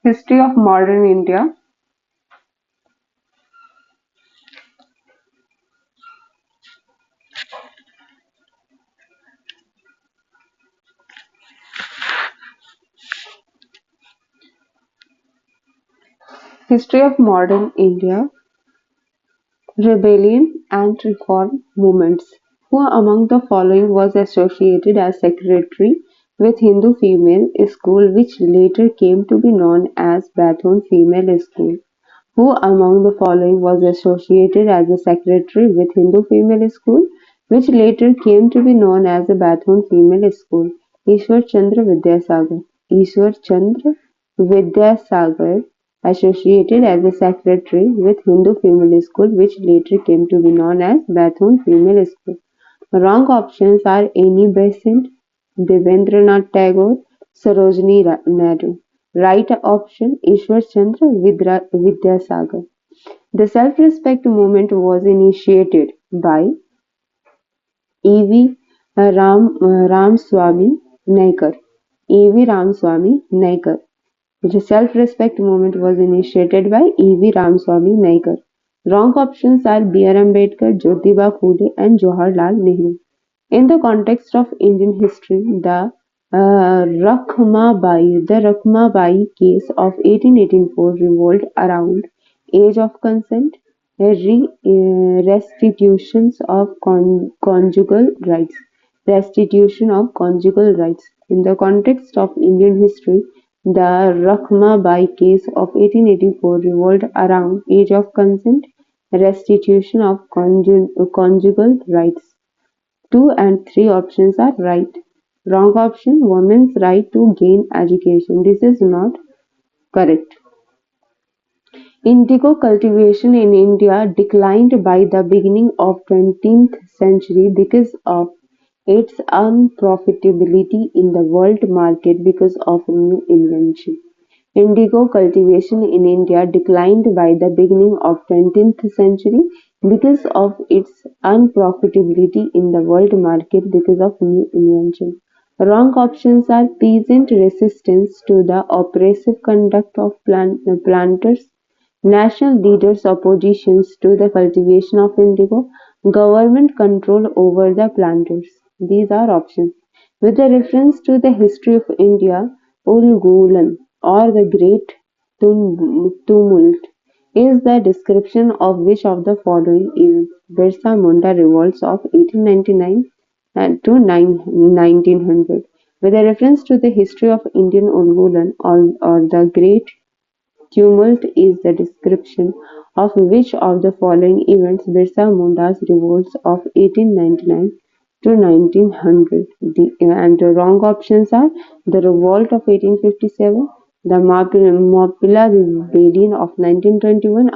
History of modern India. History of modern India. Rebellion and reform movements. Who among the following was associated as secretary with Hindu Female School which later came to be known as Bathon Female School? Who among the following was associated as a secretary with Hindu Female School which later came to be known as the Bathon Female School? Ishwar Chandra Vidyasagar. Ishwar Chandra Vidyasagar associated as a secretary with Hindu Female School which later came to be known as Bathon Female School. Wrong options are Annie Besant, Devendranath Tagore, Sarojini Naidu. Right option Ishwar Chandra Vidyasagar. The self-respect movement was initiated by E.V. Ramaswamy Naikar. E.V. Ramaswamy Naikar. The self-respect movement was initiated by E.V. Ramaswamy Naikar. Wrong options are B.R. Ambedkar, Jyotiba Phule, and Jawaharlal Nehru. In the context of Indian history, the Rakhmabai case of 1884 revolved around age of consent, restitutions of conjugal rights. Restitution of conjugal rights. In the context of Indian history, the Rakhmabai case of 1884 revolved around age of consent, restitution of conjugal rights. Two and three options are right. Wrong option women's right to gain education. This is not correct. Indigo cultivation in India declined by the beginning of 20th century because of its unprofitability in the world market because of new invention. Indigo cultivation in India declined by the beginning of 20th century because of its unprofitability in the world market because of new invention. Wrong options are peasant resistance to the oppressive conduct of planters, national leaders' oppositions to the cultivation of indigo, government control over the planters. These are options. With a reference to the history of India, Ulgulan or the Great Tumult is the description of which of the following events? Birsa Munda revolts of 1899 and to 1900. With a reference to the history of Indian Ulgulan or the Great Tumult is the description of which of the following events? Birsa Munda's revolts of 1899 to 1900. The wrong options are the revolt of 1857, the Mapila rebellion of 1921,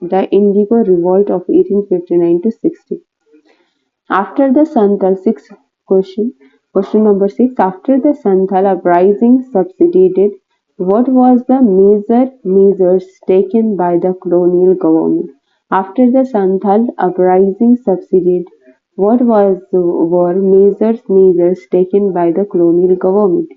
the Indigo revolt of 1859 to 60. After the Santhal question, question number 6. After the Santhal uprising subsided, what was the measures taken by the colonial government? After the Santhal uprising subsided, what were measures taken by the colonial government?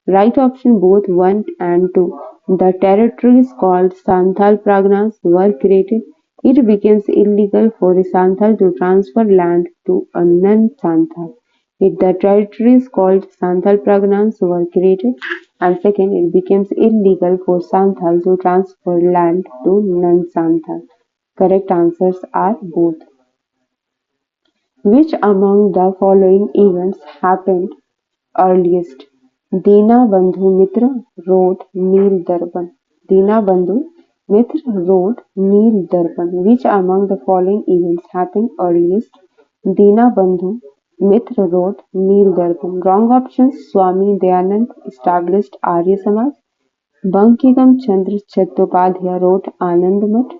Right option both 1 and 2. The territories called Santhal Parganas were created. It became illegal for a Santhal to transfer land to a non-Santhal. The territories called Santhal Parganas were created. And second, it became illegal for Santhal to transfer land to non-Santhal. Correct answers are both. Which among the following events happened earliest? Dinabandhu Mitra wrote Neel Darpan. Dinabandhu Mitra wrote Neel Darpan. Which among the following events happened earliest? Dinabandhu Mitra wrote Neel Darpan. Wrong options. Swami Dayanand established Arya Samaj. Bankigam Chandra Chattopadhyay wrote Anand Math.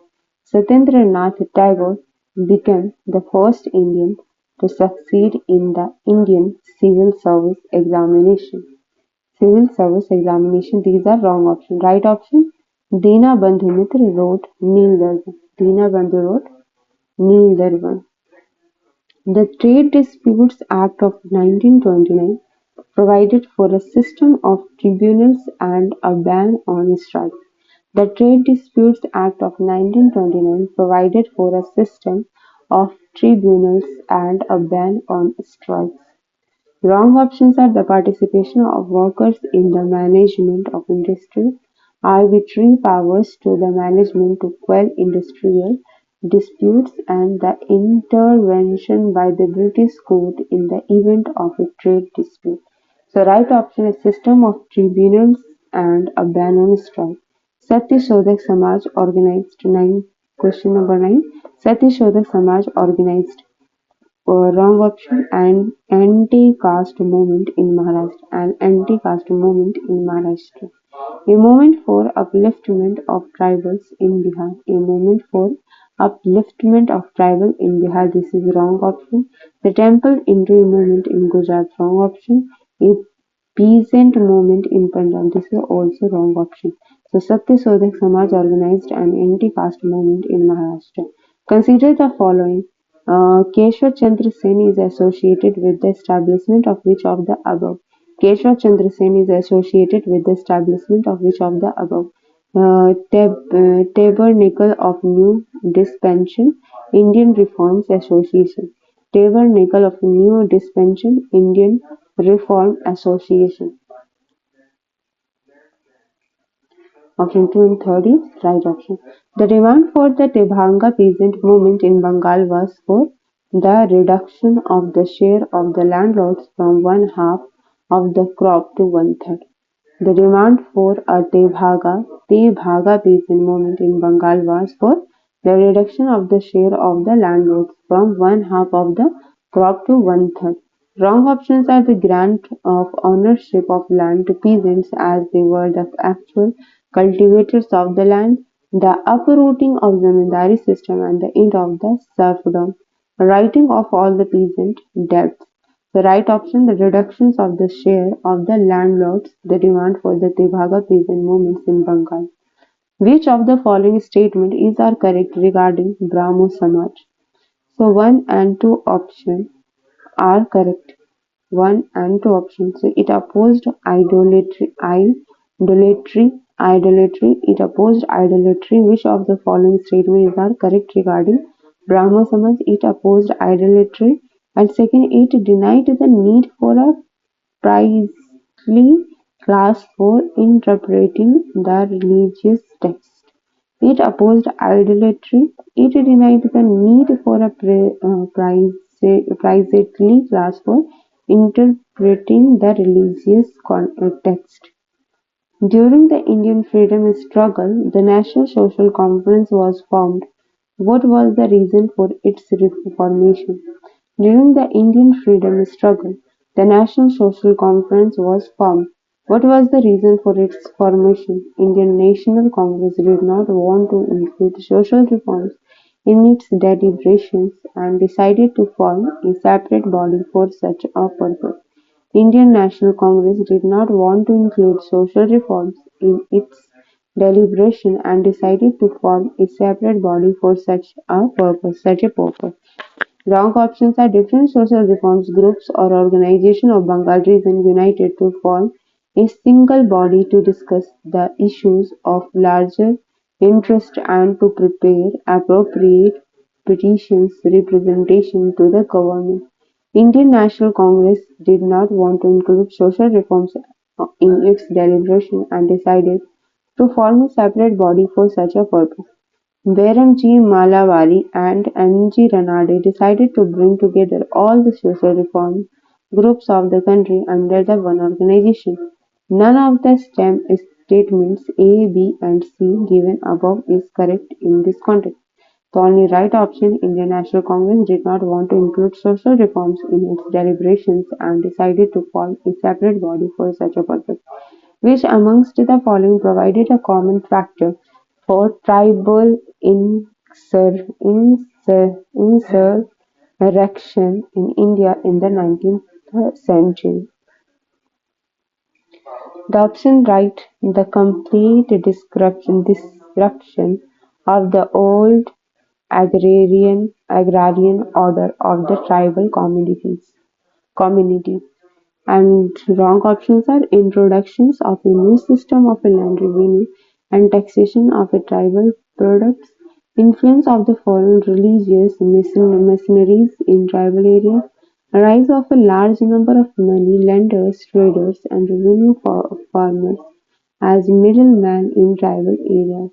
Satyendra Nath Tagore became the first Indian to succeed in the Indian Civil Service Examination. Civil Service Examination. These are wrong option. Right option. Dinabandhu Mitra wrote Neel Darpan. Dinabandhu wrote Neel Darpan. The Trade Disputes Act of 1929 provided for a system of tribunals and a ban on strike. The Trade Disputes Act of 1929 provided for a system of tribunals and a ban on strikes. Wrong options are the participation of workers in the management of industry, arbitrary powers to the management to quell industrial disputes, and the intervention by the British court in the event of a trade dispute. So right option is system of tribunals and a ban on strike. Satyashodak Samaj organized nine. Question number 9. Satyashodak Samaj organized wrong option and anti-caste movement in Maharashtra and anti-caste movement in Maharashtra. A movement for upliftment of tribals in Bihar. A movement for upliftment of tribal in Bihar. This is wrong option. The temple injury movement in Gujarat. Wrong option. A peasant movement in Punjab. This is also wrong option. So Satya Sodhak Samaj organized an anti-caste movement in Maharashtra. Consider the following. Keshwar Chandra Sen is associated with the establishment of which of the above? Keshwar Chandra Sen is associated with the establishment of which of the above? Tabernacle of New Dispensation, Indian Reforms Association. Tabernacle of New Dispensation, Indian Reform Association. Option 2 and 3 is right option. The demand for the Tebhanga peasant movement in Bengal was for the reduction of the share of the landlords from one half of the crop to one third. The demand for a Tebhaga peasant movement in Bengal was for the reduction of the share of the landlords from one half of the crop to one third. Wrong options are the grant of ownership of land to peasants as they were the actual cultivators of the land, the uprooting of zamindari system and the end of the serfdom, writing off all the peasant debts. The right option, the reductions of the share of the landlords, the demand for the Tebhaga peasant movements in Bengal. Which of the following statement is are correct regarding Brahmo Samaj? So 1 and 2 option are correct. 1 and 2 options. So it opposed idolatry. It opposed idolatry. Which of the following statements are correct regarding Brahmo Samaj? It opposed idolatry. And second, it denied the need for a priestly class for interpreting the religious text. It opposed idolatry. It denied the need for a priestly class for interpreting the religious text. During the Indian freedom struggle, the National Social Conference was formed. What was the reason for its formation? During the Indian freedom struggle, the National Social Conference was formed. What was the reason for its formation? Indian National Congress did not want to include social reforms in its deliberations and decided to form a separate body for such a purpose. Indian National Congress did not want to include social reforms in its deliberation and decided to form a separate body for such a purpose. Wrong options are different social reforms groups or organizations of Bengal region united to form a single body to discuss the issues of larger interest and to prepare appropriate petitions representation to the government. Indian National Congress did not want to include social reforms in its deliberation and decided to form a separate body for such a purpose. Behramji Malawari and N. G. Ranade decided to bring together all the social reform groups of the country under the one organization. None of the statements A, B, and C given above is correct in this context. The only right option, Indian National Congress did not want to include social reforms in its deliberations and decided to form a separate body for such a purpose. Which amongst the following provided a common factor for tribal insurrection in India in the 19th century? The option right, the complete disruption of the old agrarian order of the tribal communities. And wrong options are introductions of a new system of a land revenue, and taxation of a tribal products, influence of the foreign religious mercenaries in tribal areas, rise of a large number of money lenders, traders, and revenue farmers as middlemen in tribal areas.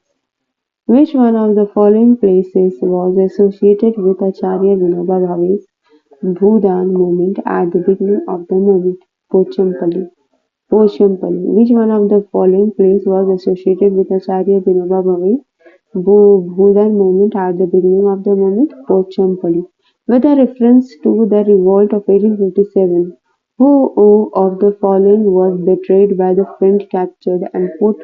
Which one of the following places was associated with Acharya Vinoba Bhave's Bhudan movement at the beginning of the movement? Pochampally. Pochampally. Which one of the following places was associated with Acharya Vinoba Bhave's Bhudan movement at the beginning of the movement? Pochampally. With a reference to the revolt of 1857, who of the following was betrayed by the friend captured and put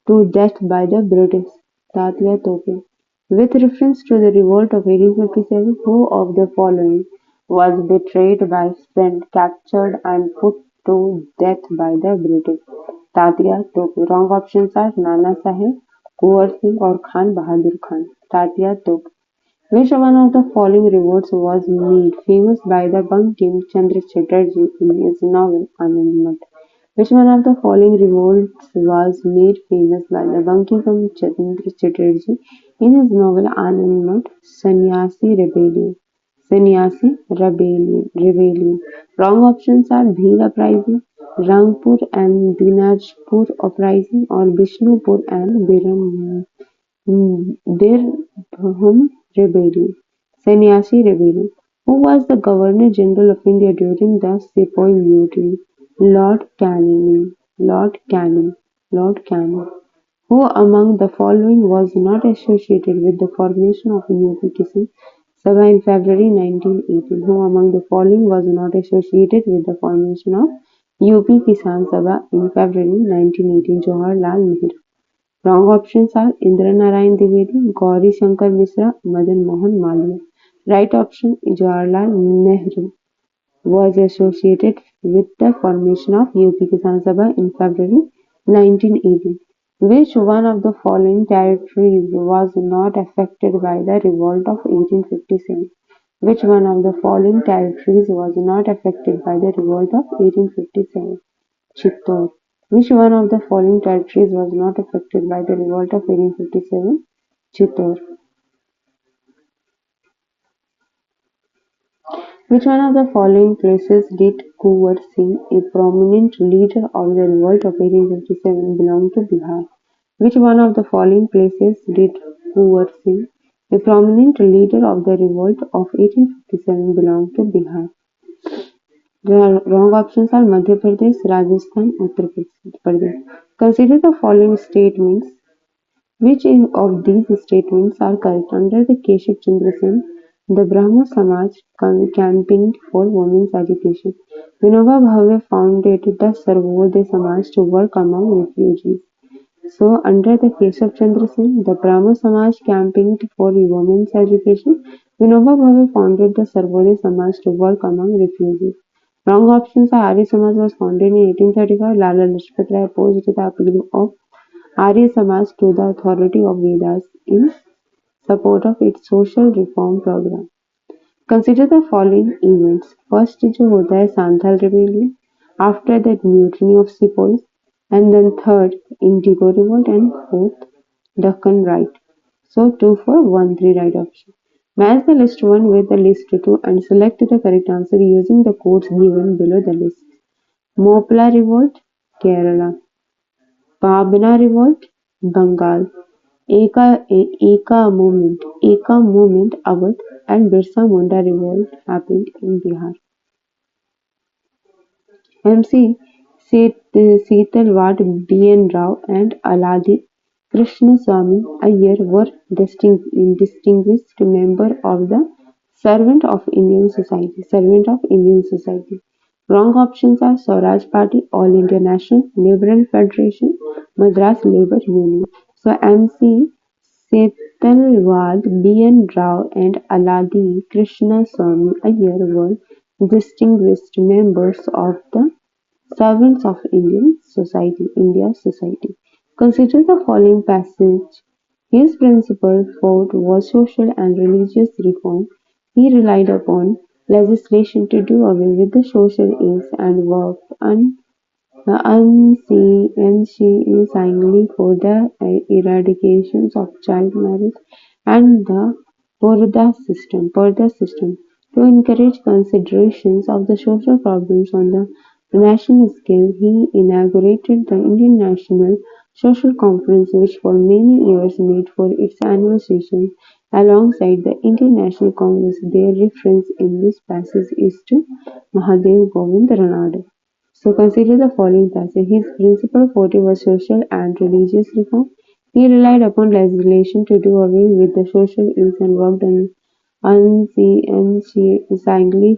to death by the British? Tatya Tope. With reference to the revolt of 1857, who of the following was betrayed by his friend, captured and put to death by the British? Tatya Tope. Wrong options are Nana Sahib, Kuwar Singh or Khan Bahadur Khan. Tatya Tope. Which one of the following revolts was made famous by the Bankim Chandra Chatterjee in his novel Anand Math? Which one of the following revolts was made famous by the Bankim Chandra Chatterjee in his novel Anand Math? Sannyasi Rebellion. Sannyasi Rebellion. Wrong options are Bhil Uprising, Rangpur and Dinajpur Uprising, or Bishnupur and Birbhum Rebellion. Sannyasi Rebellion. Who was the Governor General of India during the Sepoy Mutiny? Lord Canning. Lord Canning. Lord Canning. Who among the following was not associated with the formation of UP Kisan Sabha in February 1918? Who among the following was not associated with the formation of UP Kisan Sabha in February 1918? Jawaharlal Nehru. Wrong options are Indra Narayan Dwivedi, Gauri Shankar Misra, Madan Mohan Malviya. Right option Jawaharlal Nehru was associated with the formation of UP Kisan Sabha in February 1918. Which one of the following territories was not affected by the revolt of 1857? Which one of the following territories was not affected by the revolt of 1857? Chittor. Which one of the following territories was not affected by the revolt of 1857? Chittor. Which one of the following places did Kunwar Singh, a prominent leader of the revolt of 1857, belong to Bihar? Which one of the following places did Kunwar Singh, a prominent leader of the revolt of 1857, belong to Bihar? The wrong options are Madhya Pradesh, Rajasthan, Uttar Pradesh. Consider the following statements. Which of these statements are correct? Under the Keshav Chandra Sen, the Brahmo Samaj campaigned for women's education. Vinoba Bhave founded the Sarvodaya Samaj to work among refugees. So, under the Keshav Chandra Sen, the Brahmo Samaj campaigned for women's education. Vinoba Bhave founded the Sarvodaya Samaj to work among refugees. Wrong options are Arya Samaj was founded in 1835. Lala Lajpat Rai opposed the appeal of Arya Samaj to the authority of Vedas in support of its social reform program. Consider the following events. First जो होता है Santhal rebellion, after that mutiny of sepoys, and then third Indigo revolt, and fourth Deccan Riot. So 2 for 1 3 right option. Match the list 1 with the list 2 and select the correct answer using the codes given below the list. Mopla revolt, Kerala. Pabna revolt, Bengal. Eka movement, Awadh, and Birsa Munda revolt happened in Bihar. MC Setalvad, B. N. Rao, and Aladi Krishnaswamy Iyer were distinguished members of the Servant of Indian Society. Servant of Indian Society. Wrong options are Swaraj Party, All India National, Liberal Federation, Madras Labour Union. So MC Setalvad, B. N. Rao, and Aladi Krishnaswamy Iyer were distinguished members of the Servants of India Society. Consider the following passage. His principal thought was social and religious reform. He relied upon legislation to do away with the social ills and worked Unceasingly for the eradication of child marriage and the Purdah system to encourage considerations of the social problems on the national scale. He inaugurated the Indian National Social Conference, which for many years met for its annual session alongside the Indian National Congress. Their reference in this passage is to Mahadev Govind Ranade. So consider the following passage. His principal forte was social and religious reform. He relied upon legislation to do away with the social ills and worked unceasingly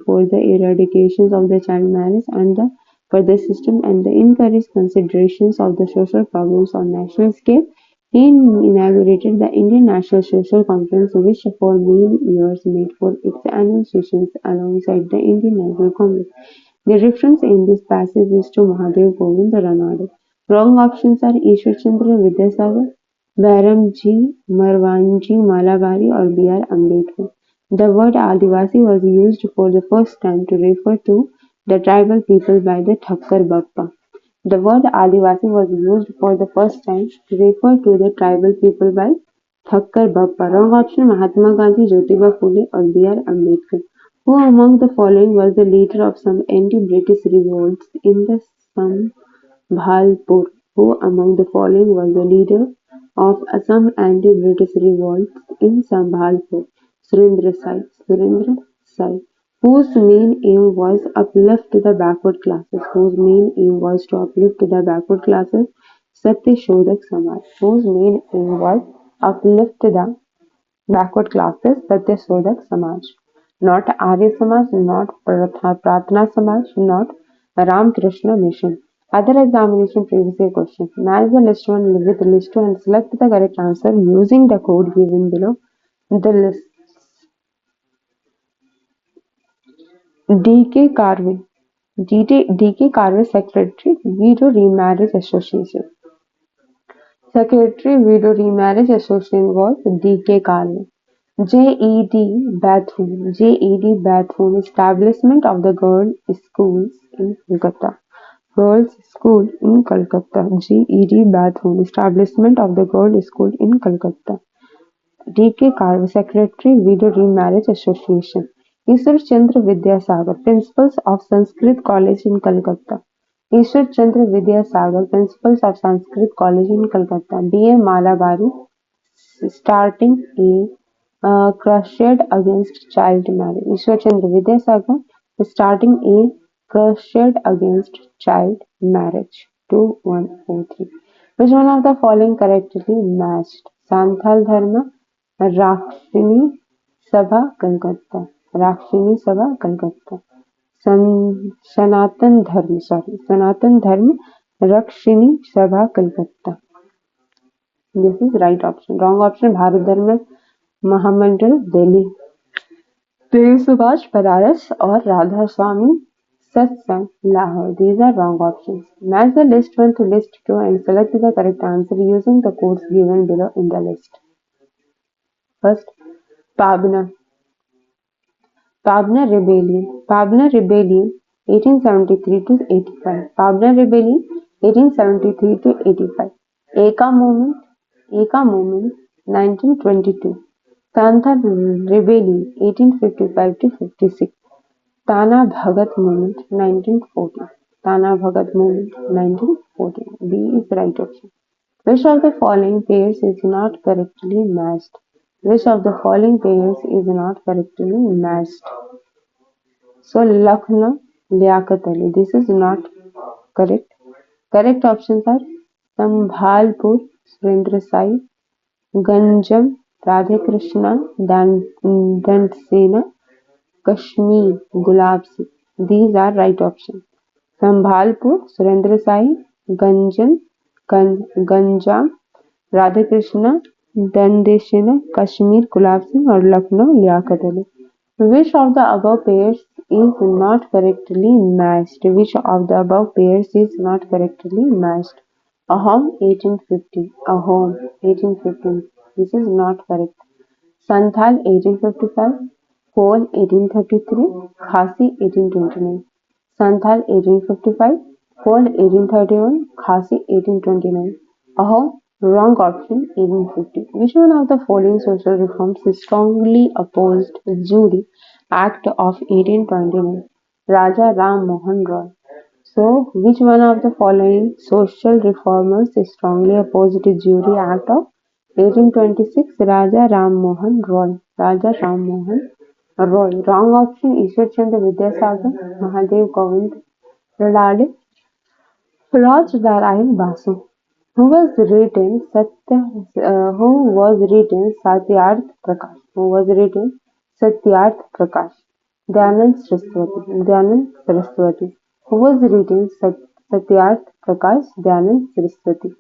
for the eradication of the child marriage and the further system and the encouraged considerations of the social problems on national scale. He inaugurated the Indian National Social Conference, which for many years met for its annual sessions alongside the Indian National Congress. The reference in this passage is to Mahadev Govind Ranade. Wrong options are Ishwar Chandra Vidyasagar, Bairamji Marwanji Malabari or B.R. Ambedkar. The word Adivasi was used for the first time to refer to the tribal people by the Thakkar Bappa. The word Adivasi was used for the first time to refer to the tribal people by Thakkar Bappa. Wrong option Mahatma Gandhi, Jyotiba Phule or B.R. Ambedkar. Who among the following was the leader of some anti-British revolts in the Sambhalpur? Who among the following was the leader of some anti-British revolts in Sambhalpur? Surendra Sai. Surendra Sai. Whose main aim was uplift the backward classes? Whose main aim was to uplift the backward classes? Satya Shodhak Samaj. Whose main aim was uplift the backward classes? Satya Shodhak Samaj. Not Arya Samaj, not Pratna Samaj, not Ramakrishna Mission. Other examination previous year questions. Match the list one with list two and select the correct answer using the code given below. The list D.K. Karve. D.K. Karve Secretary, Widow Remarriage Association. Secretary, Widow Remarriage Association was D.K. Karve. J.E.D. Bethune. J.E.D. Bethune Establishment of the Girls' Schools in Kolkata. Girls' School in Kolkata. J.E.D. Bethune Establishment of the Girls' School in Kolkata. D.K. Karve Secretary, Widow Remarriage Association. Ishwar Chandra Vidyasagar Principals of Sanskrit College in Kolkata. Ishwar Chandra Vidyasagar Principals of Sanskrit College in Kolkata. B.A. Malabari starting a crusade against child marriage. Ishwar Chandra Vidyasagar starting a crusade against child marriage. 2143. Which one of the following correctly matched? Santhal Dharma, Rakshini Sabha, Kolkata. Rakshini Sabha, Kolkata. Sanatan Dharma, Rakshini Sabha, Kolkata. This is right option. Wrong option, Bharat Dharma Mahamandal, Delhi. Dev Subhash Banaras or Radha Swami Satsang, Lahore. These are wrong options. Match the list 1 to list 2 and select the correct answer using the codes given below in the list. First, Pabna. Pabna Rebellion. Pabna Rebellion 1873 to 85. Pabna Rebellion 1873 to 85. Eka Movement 1922. Tanta Rebellion 1855 to 56. Tana Bhagat Movement 1940. Tana Bhagat Movement 1940. B is the right option. Which of the following pairs is not correctly matched? Which of the following pairs is not correctly matched? So Lucknow, Liaquat Ali. This is not correct. Correct options are Sambhalpur, Surendra Sai, Ganjam, Radhakrishna, Dandsena, Kashmir, Gulab Singh. These are right options. Sambhalpur, Surendra Sai, Ganjam, Radhakrishna, Dandesena, Kashmir, Gulab Singh or Lucknow, Liaquat Ali. Which of the above pairs is not correctly matched? Which of the above pairs is not correctly matched? Ahom 1850. Ahom 1815. This is not correct. Santhal 1855. Cole 1833. Khasi 1829. Santhal 1855. Cole 1831, Khasi 1829. Oh, wrong option 1850. Which one of the following social reforms strongly opposed Jury Act of 1829? Raja Ram Mohan Roy. So, which one of the following social reformers strongly opposed the Jury Act of 1826? Raja Ram Mohan Roy. Raja Ram Mohan Roy. Wrong option Ishwar Chandra Vidyasagar, Mahadev Govind Radade, Raj Narayan Basu. Who was written Satyarth Prakash? Who was written Satyarth Prakash? Dyanand Saraswati. Who was written Satyarth Prakash? Dyanand Saraswati.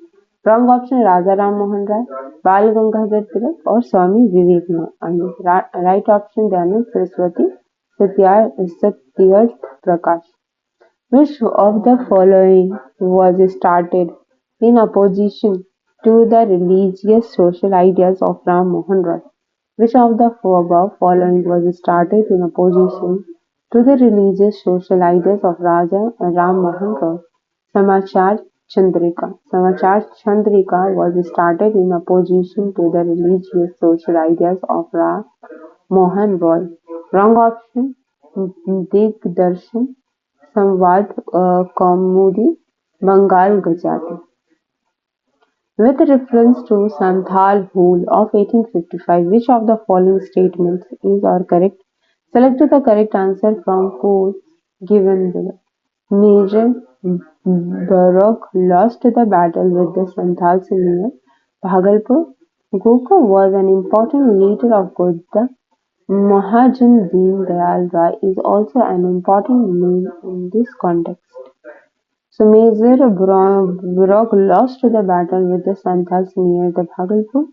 Wrong option Raja Ram Mohan Rai, Bal Gangadhar Tilak or Swami Vivekanand. Right option Dyanand Saraswati, Satyarth Prakash. Which of the following was started in opposition to the religious social ideas of Ram Mohan Roy? Which of the above following was started in opposition to the religious social ideas of Raja Ram Mohan Roy? Samachar Chandrika. Samachar Chandrika was started in opposition to the religious social ideas of Ram Mohan Roy. Wrong option Digdarshan संवाद कौमुदी Bengal गजाती. With reference to Santhal Hul of 1855, which of the following statements is or correct? Select the correct answer from quotes given below. Major Baroque lost the battle with the Santhals near Bhagalpur. Gokul was an important leader of Godda. Mahajan Deen Dayal Rai is also an important name in this context. So Major Brog lost the battle with the Santhals near the Bhagalpur.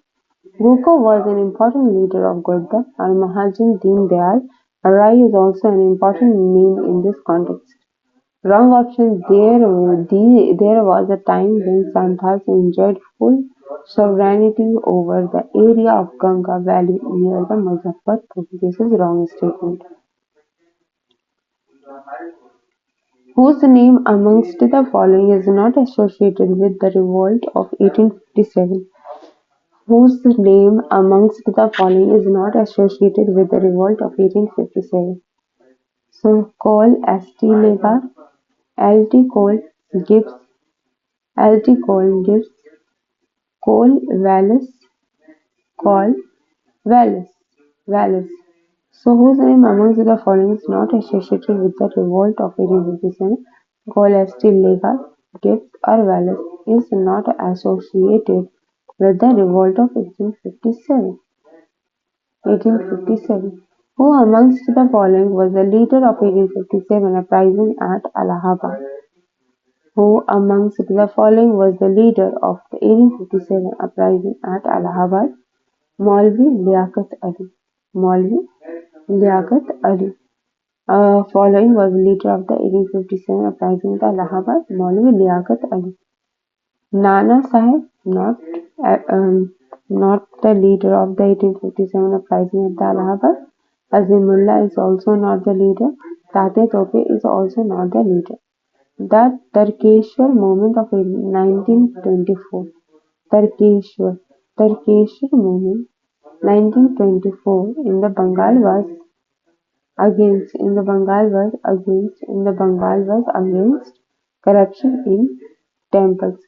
Gurkha was an important leader of Godda, and Mahajan Deen Dayal Rai is also an important name in this context. Wrong option. There was a time when Santhals enjoyed full sovereignty over the area of Ganga Valley near the Muzaffarpur. This is wrong statement. Whose name amongst the following is not associated with the revolt of 1857? Whose name amongst the following is not associated with the revolt of 1857? So, Cole St. Leger, L.T. Cole Gibbs, L.T. Cole Gibbs, Cole Wallace, Cole Wallace. So, whose name amongst the following is not associated with the revolt of 1857? Cole St. Leger, Gibbs, or Wallace is not associated with the revolt of 1857. 1857. Who amongst the following was the leader of 1857 uprising at Allahabad? Who amongst the following was the leader of the 1857 uprising at Allahabad? Maulvi Liaquat Ali. Maulvi Liaquat Ali. Following was leader of the 1857 uprising at Allahabad, Maulvi Liaquat Ali. Nana Sahib, not the leader of the 1857 uprising at Allahabad. Azimullah is also not the leader. Tate Tope is also not the leader. The Tarkeshwar movement of 1924. Tarkeshwar movement 1924 in the Bengal was against corruption in temples.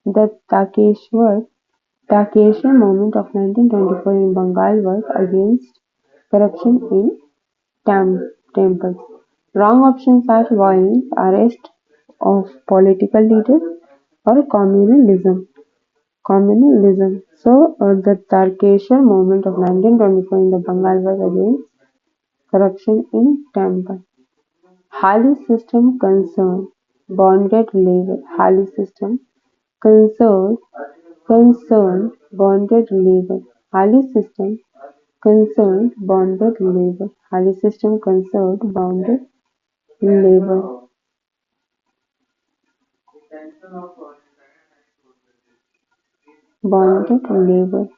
The Takeshwar movement of 1924 in Bengal was against corruption in temples. Wrong options are violence, arrest of political leaders, or communalism. So, the Tarkeshwar movement of 1924 in the Bengal was against corruption in temple. Hali system concerned bonded labor. Hali system concerned bonded labor. Hali system concerned bonded labor. Hali system concerned bonded labor. Bonded labor.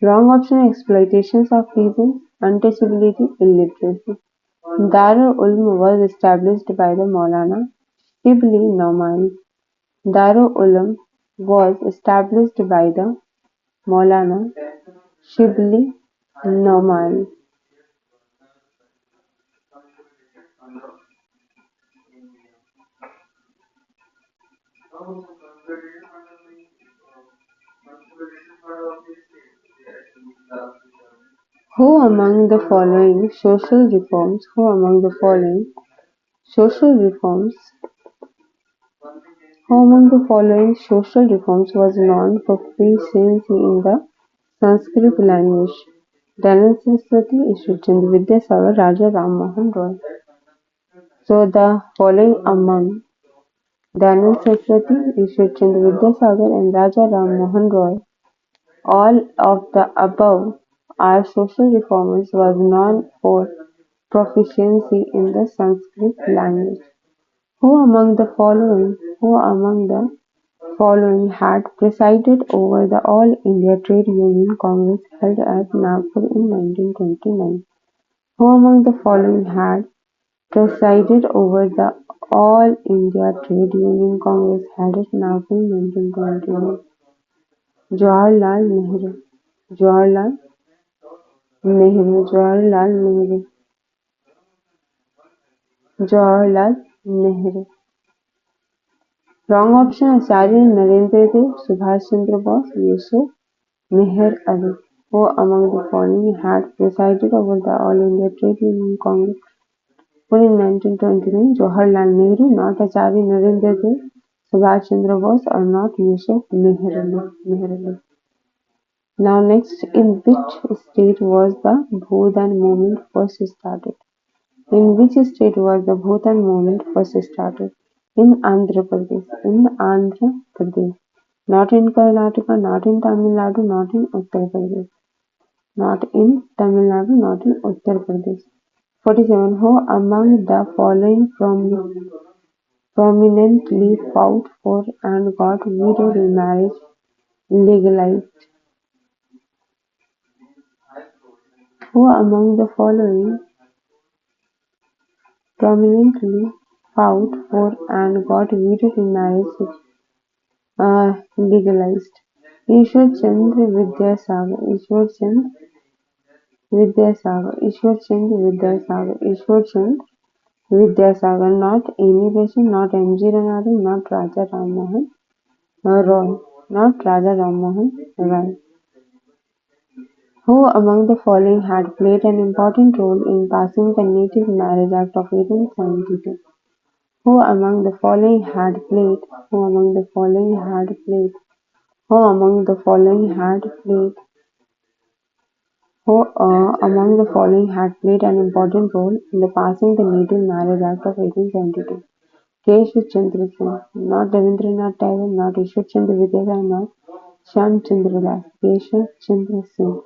Wrong option exploitations of peasants, untouchability, illiteracy. Darul Uloom was established by the Maulana Shibli Nomani. Darul Uloom was established by the Maulana Shibli Nomani. Social reforms Who among the following social reforms was known for proficiency in the Sanskrit language? Danan Saraswati, Ishwarchand Vidyasagar, Raja Ram Mohan Roy. So the following among Danan Saraswati, Ishwarchand Vidyasagar and Raja Ram Mohan Roy, all of the above are social reformers was known for proficiency in the Sanskrit language. Who among the following had presided over the All India Trade Union Congress held at Nagpur in 1929? Who among the following had presided over the All India Trade Union Congress held at Nagpur in 1929? Jawaharlal Nehru. Jawaharlal Nehru. Jawaharlal Nehru. Jawaharlal Nehru. Wrong option Acharya Narendra Dev, Subhash Chandra Bose, Yusuf Meher Ali. Who among the following had presided over the All India Trade Union Congress in 1929? Jawaharlal Nehru, not Acharya Narendra Dev, Subhash Chandra Bose, or not Yusuf Meher Ali. Now next, in which state was the Bhudan movement first started? In which state was the Bhutan movement first started? In Andhra Pradesh. In Andhra Pradesh. Not in Karnataka, not in Tamil Nadu, not in Uttar Pradesh. Not in Tamil Nadu, not in Uttar Pradesh. 47. Who among the following prominently fought for and got widow remarriage legalized? Who among the following prominently fought for and got widow remarriage legalized? Ishwar Chandra Vidyasagar. Ishwar Chand Vidyasagar, not Amy Bachchan, not M.G. Ranade, not Raja Ram Mohan Roy, not Raja Ram Mohan Roy. Who among the following had played an important role in passing the Native Marriage Act of 1872? Who among the following had played? Who among the following had played? Who among the following had played? Who among the following had played an important role in the passing the Native Marriage Act of 1872? Keshav Chandra Sen, not Ravindranath Tagore, not Ishwar Chandra Vidyasagar, not Shyam Chandra Das. Keshav Chandra Sen.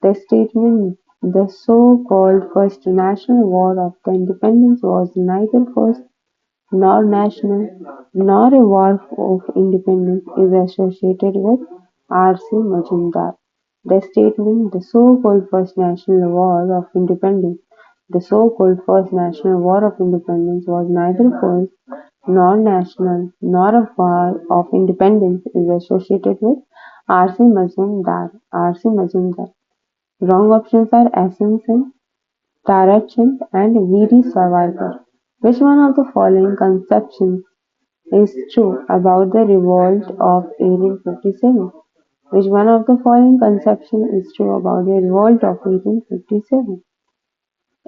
The statement, the so-called First National War of the Independence, was neither first nor national nor a war of independence, is associated with R. C. Majumdar. The statement, the so-called First National War of Independence, the so-called First National War of Independence was neither first nor national nor a war of independence, is associated with R. C. Majumdar. R. C. Majumdar. Wrong options are S. N. Sen, Tarachand, and V.D. Savarkar. Which one of the following conceptions is true about the revolt of 1857? Which one of the following conceptions is true about the revolt of 1857?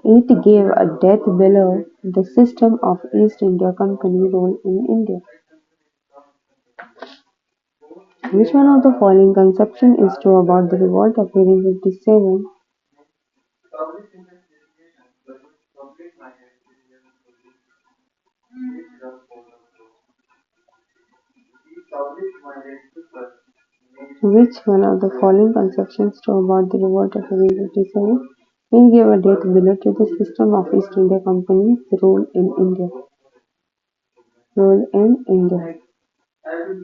It gave a death below the system of East India Company rule in India. Which one of the following conceptions is true about the revolt of 1857? Which one of the following conceptions true about the revolt of 1857? It gave a death blow to the system of East India Company's rule in India.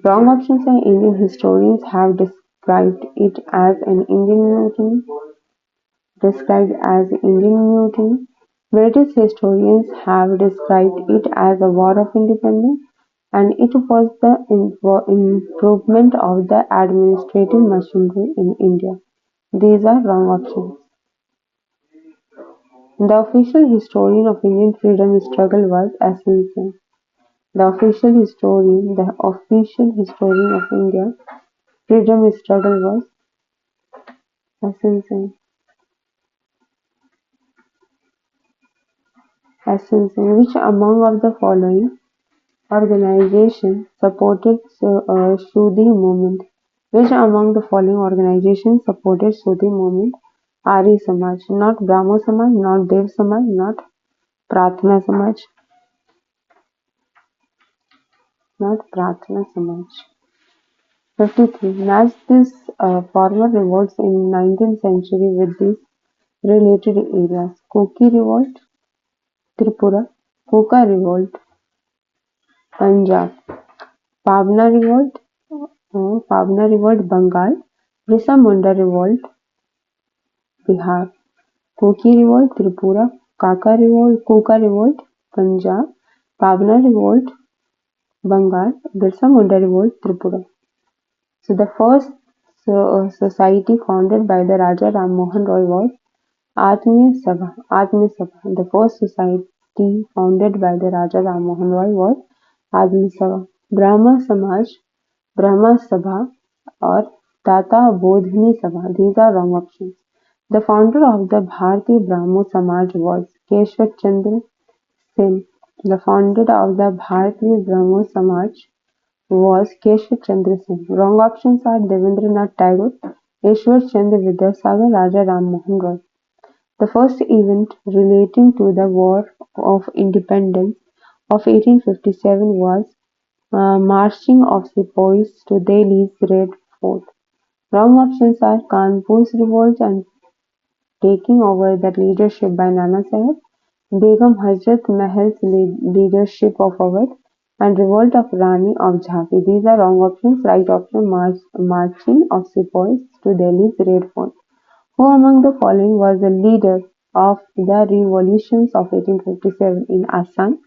Wrong options are Indian historians have described it as an Indian mutiny. British historians have described it as a war of independence, and it was the improvement of the administrative machinery in India. These are wrong options. The official historian of Indian freedom struggle was S.N. Sen. The official historian of India freedom struggle was S.N. Sen. Which among of the following organizations supported Shuddhi movement? Which among the following organizations supported Shuddhi movement? Arya Samaj, not Brahmo Samaj, not Dev Samaj, not Pratna Samaj, not Pratna Samaj. 53. Match these former revolts in 19th century with these related areas. Koki revolt, Tripura. Koka revolt, Punjab. Pabna revolt, Bengal. Birsa Munda revolt, Bihar. Koki revolt, Tripura. Koka revolt, Punjab. Pabna revolt, Bengal. Birsa Munda revolt, Tripura. So the first society founded by the Raja Ram Mohan Roy was Atmiya Sabha. The first society founded by the Raja Ram Mohan Roy was Atmiya Sabha. Brahma Sabha or Tata Bodhini Sabha. These are wrong options. The founder of the Bharati Brahmo Samaj was Keshwar Chandra Sen. The founder of the Bharati Brahmo Samaj was Keshwar Chandra Sen. Wrong options are Devendranath Tagore, Ishwar Chandra Vidyasagar, Raja Ram Mohan Roy. The first event relating to the War of Independence of 1857 was marching of sepoys to Delhi's Red Fort. Wrong options are Kanpur's revolt and taking over the leadership by Nana Sahib, Begum Hazrat Mahal's leadership of Awadh, and revolt of Rani of Jhansi. These are wrong options. Right option marching of sepoys to Delhi's Red Fort. Who among the following was the leader of the revolutions of 1857 in Assam?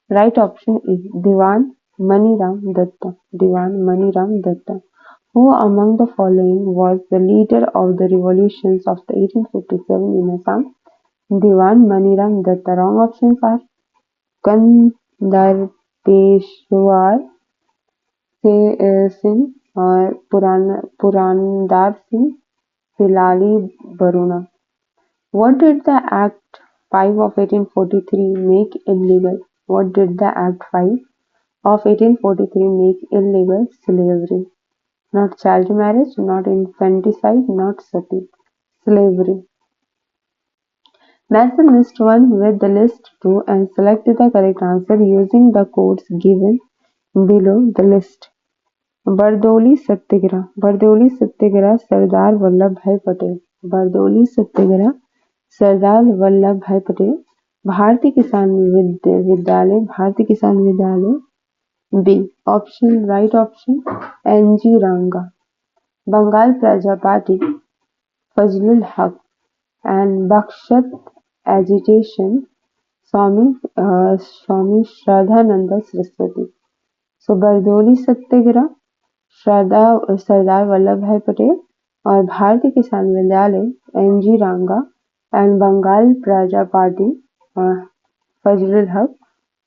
Right option is Diwan Maniram Datta. Diwan Maniram Datta. Who among the following was the leader of the revolutions of the 1857 in Assam? Diwan Maniram Datta. Wrong options are Kandar Peshwar Singh or Purandar Singh Hilali Baruna. What did the Act 5 of 1843 make illegal? What did the Act 5 of 1843 make illegal? Slavery. Not child marriage, not infanticide, not sati. Slavery. Match the list 1 with the list 2 and select the correct answer using the codes given below the list. Bardoli Satyagraha. Bardoli Satyagraha Sardar Vallabhbhai Patel. Bardoli Satyagraha Sardar Vallabh भाई Patel. Bharatiya Kisan Vidyalaya B option right option NG Ranga. Bengal प्रजा party Fazlul हक and Bakshat agitation Swami Shraddhananda Saraswati. So Bardoli सत्याग्रह सरदार वल्लभ भाई पटेल और भारतीय किसान विद्यालय NG रंगा and Bengal प्रजा party Fazlul Haq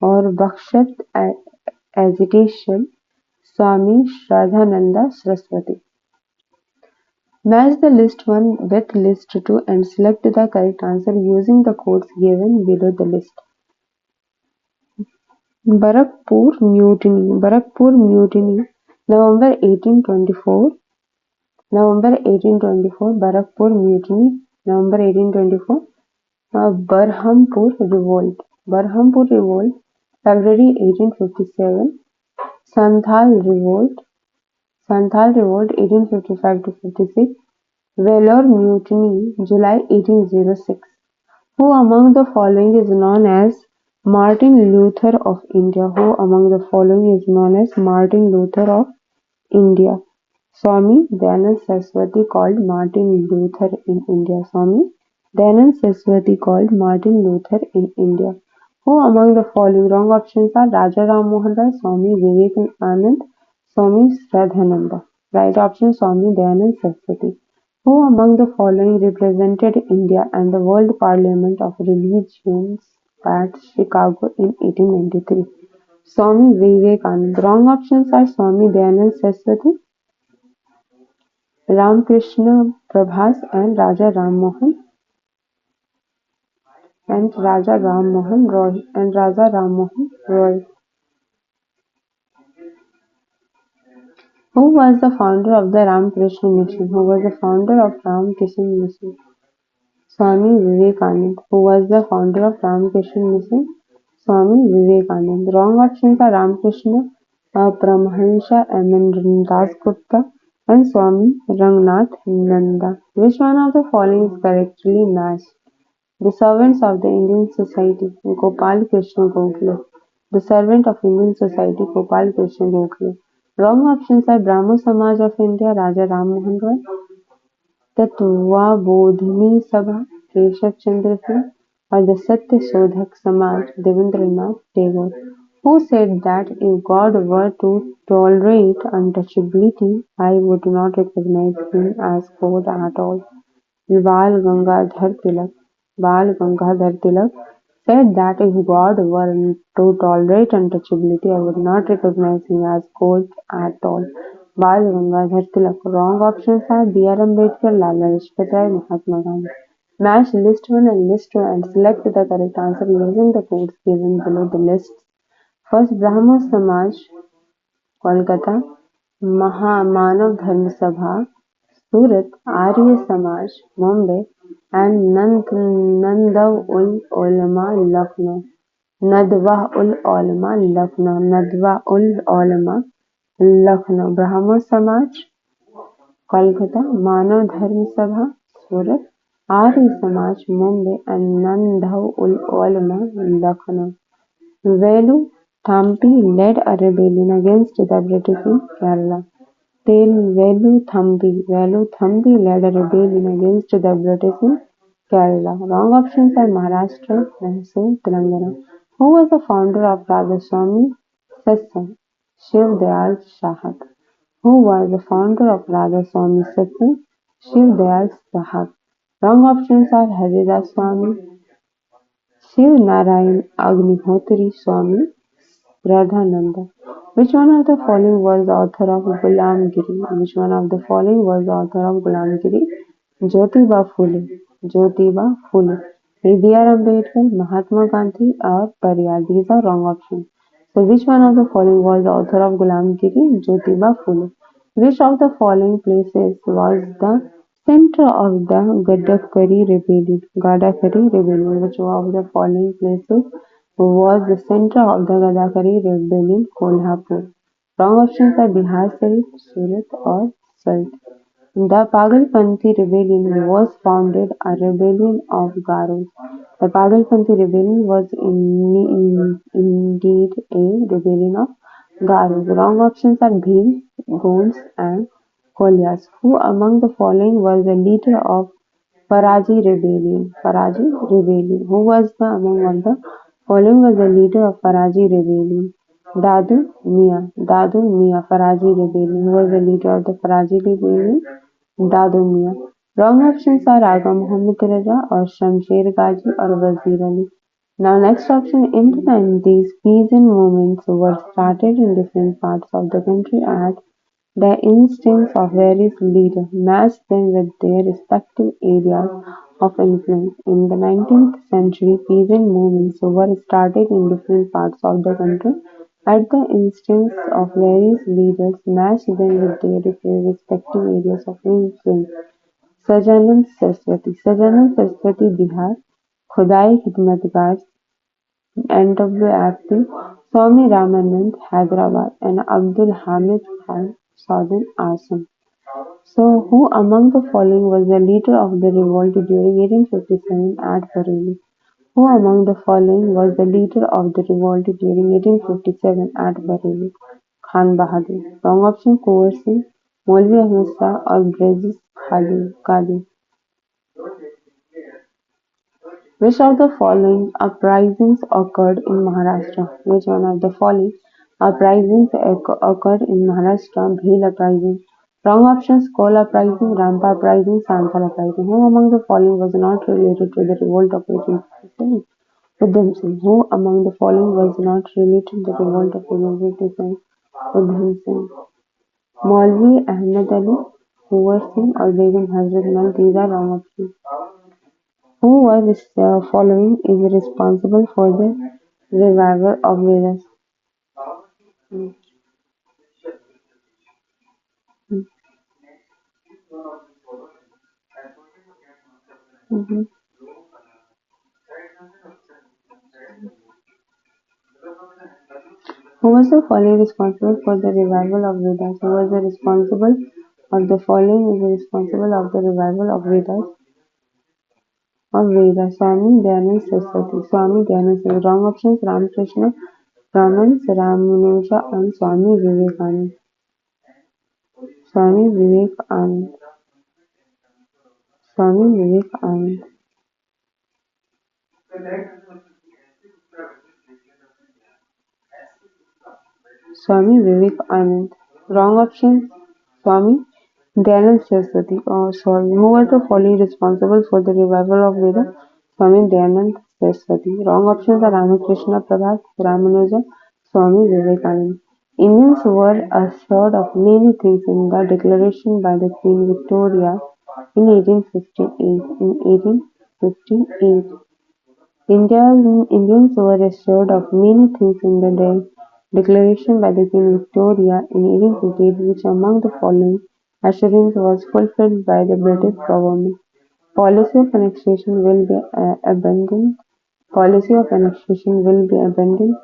और बख्शत agitation Swami Shraddhananda Saraswati. Match the list 1 with list 2 and select the correct answer using the codes given below the list. Barakpur Mutiny. November 1824. Barakpur Mutiny. November 1824. Berhampur Revolt. February 1857. Santhal Revolt 1855 to 56. Vellore Mutiny July 1806. Who among the following is known as Martin Luther of India? Who among the following is known as Martin Luther of India? Swami Dayanand Saraswati called Martin Luther in India. Swami Dayanand Saraswati called Martin Luther in India. Who among the following wrong options are Raja Ram Mohan Rai, Swami Vivekanand, Swami Shraddhananda? Right option Swami Dayanand Saraswati. Who among the following represented India and the World Parliament of Religions at Chicago in 1893? Swami Vivekanand. Wrong options are Swami Dayanand Saraswati, Ramakrishna Prabhas, Raja Ram Mohan Roy. Who was the founder of the Ramakrishna Mission? Who was the founder of Ramakrishna Mission? Swami Vivekanand. Who was the founder of Ramakrishna Mission? Swami Vivekanand. Wrong options are Ramakrishna Paramahansa M.N. Dasgupta and Swami Rangnath Nanda. Which one of the following is correctly matched? The servants of the Indian society, Gopal Krishna Gokhale. The servant of Indian society, Gopal Krishna Gokhale. Wrong options are Brahmo Samaj of India, Raja Ram Mohan Roy, Tattvabodhini Sabha, Keshav Chandra Sen, or the Satya Sodhak Samaj, Devendranath Tagore, who said that if God were to tolerate untouchability, I would not recognize him as God at all. Bal Gangadhar Tilak. Bal Gangadhar Tilak said that if God were to tolerate untouchability, I would not recognize him as God at all. Bal Gangadhar Tilak. Wrong options are B.R. Ambedkar, Lala Lajpat Rai, Mahatma Gandhi. Match list 1 and list 2 and select the correct answer using the codes given below the lists. First, Brahmo Samaj, Kolkata, Manav Dharma Sabha, Surat, Arya Samaj, Mumbai, and Nadwa-ul-Ulama, Lucknow. Nadwa-ul-Ulama, Lucknow. Nadwa-ul-Ulama, Lucknow. Brahmo Samaj, Kolkata, Manav Dharma Sabha, Surat, Arya Samaj, Mumbai, and Nadwa-ul-Ulama, Lucknow. Velu Thampi led a rebellion against the British in Kerala. Velu Thampi led a rebellion against the British in Kerala. Wrong options are Maharashtra, Mysore, Telangana. Who was the founder of Radha Swami Satsang? Shiv Dayal Shahak. Who was the founder of Radha Swami Satsang? Shiv Dayal Shahak. Wrong options are Haridas Swami, Shiv Narayan Agnihotri Swami, Radhananda. Which one of the following was the author of Gulamgiri? Which one of the following was the author of Gulamgiri? Jyotiba Phule. Jyotiba Phule. B.R. Ambedkar, Mahatma Gandhi, or Pariyar. These are wrong options. So, which one of the following was the author of Gulamgiri? Jyotiba Phule. Which of the following places was the center of the Gadakari rebellion? Gadakari rebellion. Which of the following places was the center of the Gadakari rebellion? Kolhapur. Wrong options are Bihar Sharif, Surat, or Salt. The Pagalpanthi rebellion was founded a rebellion of Garos. The Pagalpanthi rebellion was indeed a rebellion of Garos. Wrong options are Bhil, Gonds, and Kolyas. Who among the following was the leader of Faraji rebellion? Faraji rebellion. Who was the among all the following was the leader of Faraji rebellion? Dadu Mia. Dadu Mia. Faraji rebellion. Who was the leader of the Faraji rebellion? Dadu Mia. Wrong options are Aga Muhammad Raja or Shamsher Ghazi or Wazir Ali. Now next option, in the 90s, peasant movements were started in different parts of the country at the instance of various leaders. Match them with their respective areas of influence. In the 19th century, peasant movements were started in different parts of the country at the instance of various leaders. Match them with their respective areas of influence. Sajanand Saraswati. Sajanand Saraswati, Bihar. Khudai Khidmatgar, NWFP. Swami Ramanand, Hyderabad. And Abdul Hamid Khan, Southern Assam. So, who among the following was the leader of the revolt during 1857 at Bareilly? Who among the following was the leader of the revolt during 1857 at Bareilly? Khan Bahadur. Wrong option Kunwar Singh, Maulvi Ahmed Shah, or British Kali. Which of the following uprisings occurred in Maharashtra? Which one of the following uprisings occurred in Maharashtra? Bhil uprising. Wrong options: Kol uprising, Rampa uprising, Santhal uprising. Who among the following was not related to the revolt of 1857? Udham Singh. Who among the following was not related to the revolt of 1857? Udham Singh. Maulvi Ahmed Ali, Hoover Singh, or Begum Hazrat Mahal. These are wrong options. Who was following is responsible for the revival of Vedas? Mm, mm, mhm. Who was the following responsible for the revival of Vedas? Who was the responsible of the following is responsible of the revival of Vedas? Of Vedas, Swami Dayanand Saraswati. Swami Dayanand Saraswati. Wrong options: Ramakrishna, Brahmans, Ramanuja, and Swami Vivekanand. Swami Vivekanand. Swami Vivekanand. Swami Vivekanand. Wrong option: Swami Dayanand Saraswati. Oh, sorry. Who was the following responsible for the revival of Veda? Swami Dayanand Saraswati. Wrong options are Ramakrishna Prabhat, Ramanuja, Swami Vivekanand. Indians were assured of many things in the declaration by the Queen Victoria in 1858. In 1858. Indians were assured of many things in the declaration by the Queen Victoria in 1858, which among the following assurance was fulfilled by the British government. Policy of annexation will be abandoned. Policy of annexation will be abandoned.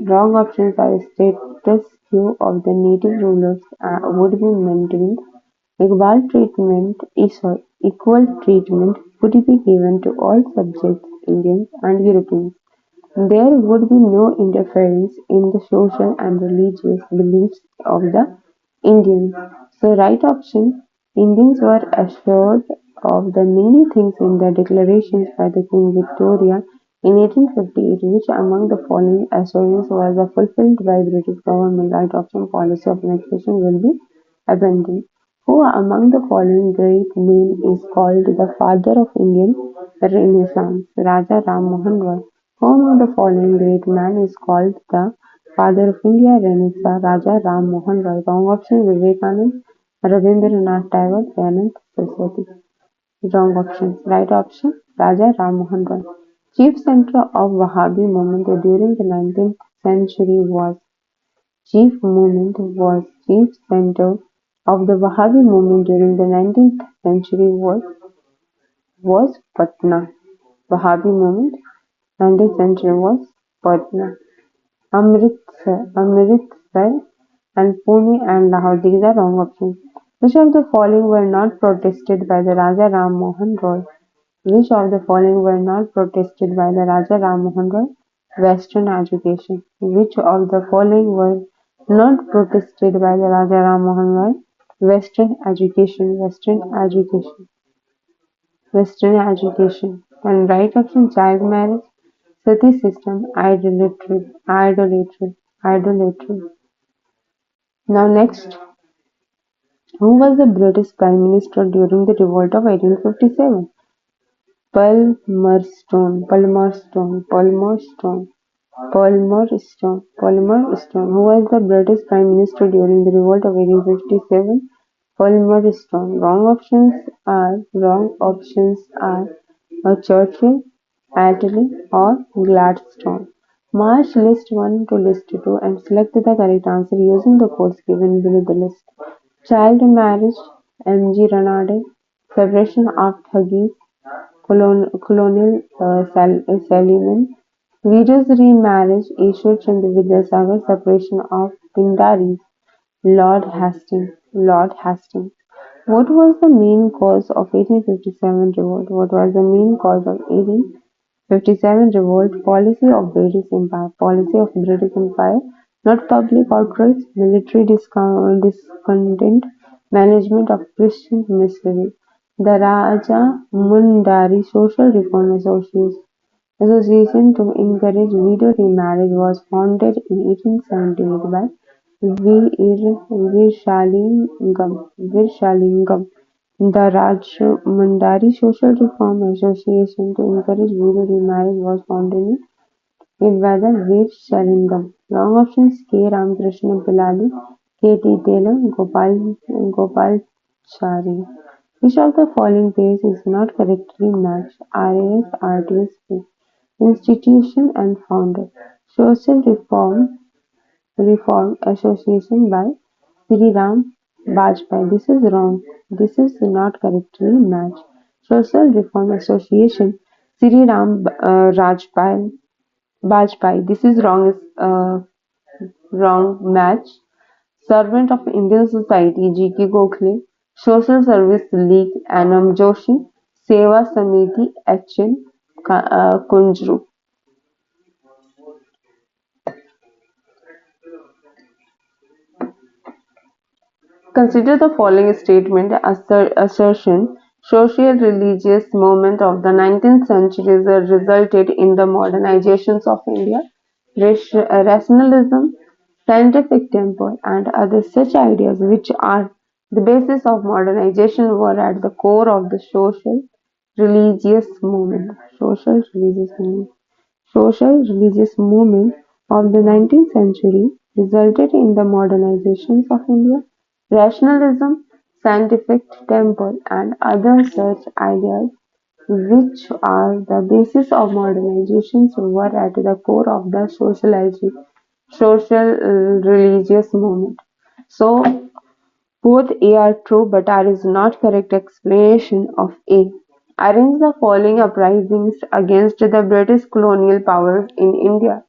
Wrong options are status quo of the native rulers would be maintained. Equal treatment would be given to all subjects, Indians and Europeans. There would be no interference in the social and religious beliefs of the Indians. So, right option: Indians were assured of the many things in the declarations by the Queen Victoria in 1858, which among the following assurances was fulfilled by British government. Right option: policy of annexation will be abandoned. Who among the following great men is called the father of Indian Renaissance? Raja Ram Mohan Roy. Who among the following great man is called the father of India Renaissance? Raja Ram Mohan Roy. Wrong option: Vivekanand, Rabindranath Tagore, Dayanand Saraswati. Wrong options. Right option: Raja Ram Mohan Roy. Chief center of Wahhabi movement during the 19th century was chief center of the Wahhabi movement during the 19th century was Patna. Wahhabi movement 19th century was Patna. Amritsar and Pune and Lahore. These are wrong options. Which of the following were not protested by the Raja Ram Mohan Roy? Which of the following were not protested by the Raja Ram Mohan Roy? Western education. Which of the following were not protested by the Raja Ram Mohan Roy? Western education. Western education. And right option: child marriage, sati system, idolatry. Now next, who was the British Prime Minister during the revolt of 1857? Palmerston. Who was the British Prime Minister during the revolt of 1857? Palmerston. Wrong options are Churchill, Attlee, or Gladstone. March list 1 to list 2 and select the correct answer using the codes given below the list. Child marriage, M.G. Ranade. Separation of Thuggis, Colonel Sallivan. Widows remarriage, Ishwar Chandra Vidyasagar. Separation of Pindaris, Lord Hastings. What was the main cause of 1857 revolt? What was the main cause of 1857 revolt? Policy of British Empire. Policy of British Empire. Not public outrage, military discontent, management of Christian missionaries. The Raja Mundari Social Reform Association to encourage widow remarriage was founded in 1878 by Virshalingam. The Rajmundari Social Reform Association to encourage widow remarriage was founded in by the Virshalingam. Wrong options K. Ramakrishna Pillai, K. T. Taylor, Gopalachari. Which of the following pairs is not correctly matched? RAS, RTSP. Institution and founder. Social Reform Association by Sri Ram Bajpai. This is wrong. This is not correctly matched. Social Reform Association Sri Ram Bajpai. This is wrong. Is wrong match. Servant of Indian Society G.K. Gokhale. Social Service League Anam Joshi. Seva Samiti H.N. Kunjru. Consider the following statement assertion: social-religious movement of the 19th century resulted in the modernizations of India. Rationalism, scientific temper, and other such ideas which are the basis of modernization were at the core of the social-religious movement. Social-religious movement of the 19th century resulted in the modernizations of India. Rationalism, scientific temper, and other such ideas which are the basis of modernizations were at the core of the social religious movement. So both A are true, but R is not correct explanation of A. Arrange the following uprisings against the British colonial powers in India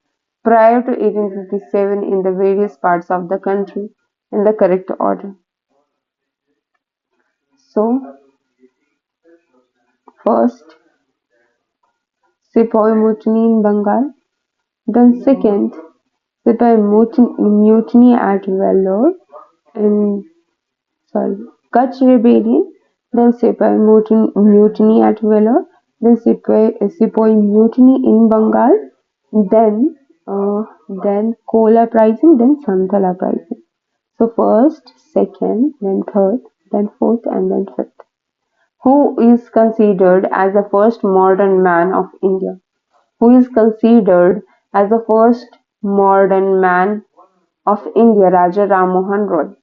prior to 1857 in the various parts of the country in the correct order. So, first, Sepoy Mutiny in Bengal, then second, Sepoy Mutiny at Vellore in sorry, Kutch Rebellion, then Mutiny at Vellore, then Sepoy Mutiny in Bengal, then Coal Uprising, then Santhal Uprising. So first, second, then third, then fourth, and then fifth. Who is considered as the first modern man of India? Who is considered as the first modern man of India? Raja Ram Mohan Roy.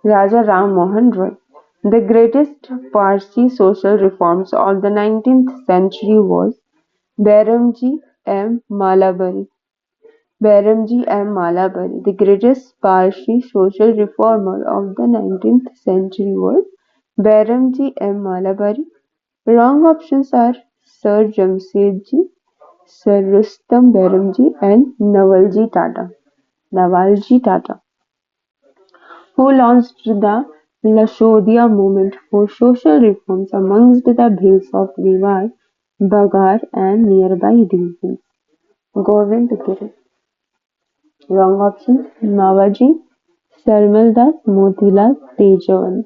Raja Ram Mohan Roy. The greatest Parsi social reforms of the 19th century was Bairamji M. Malabari. Bairamji M. Malabari, the greatest Parsi social reformer of the 19th century was Bairamji M. Malabari. Wrong options are Sir Jamsetji, Sir Rustam Bairamji, and Navalji Tata, who launched the Lashodhia movement for social reforms amongst the hills of Mewar, Baghar, and nearby regions. Govind Giri. Wrong options: Mavaji, Sarmal Das, Motilal Tejan.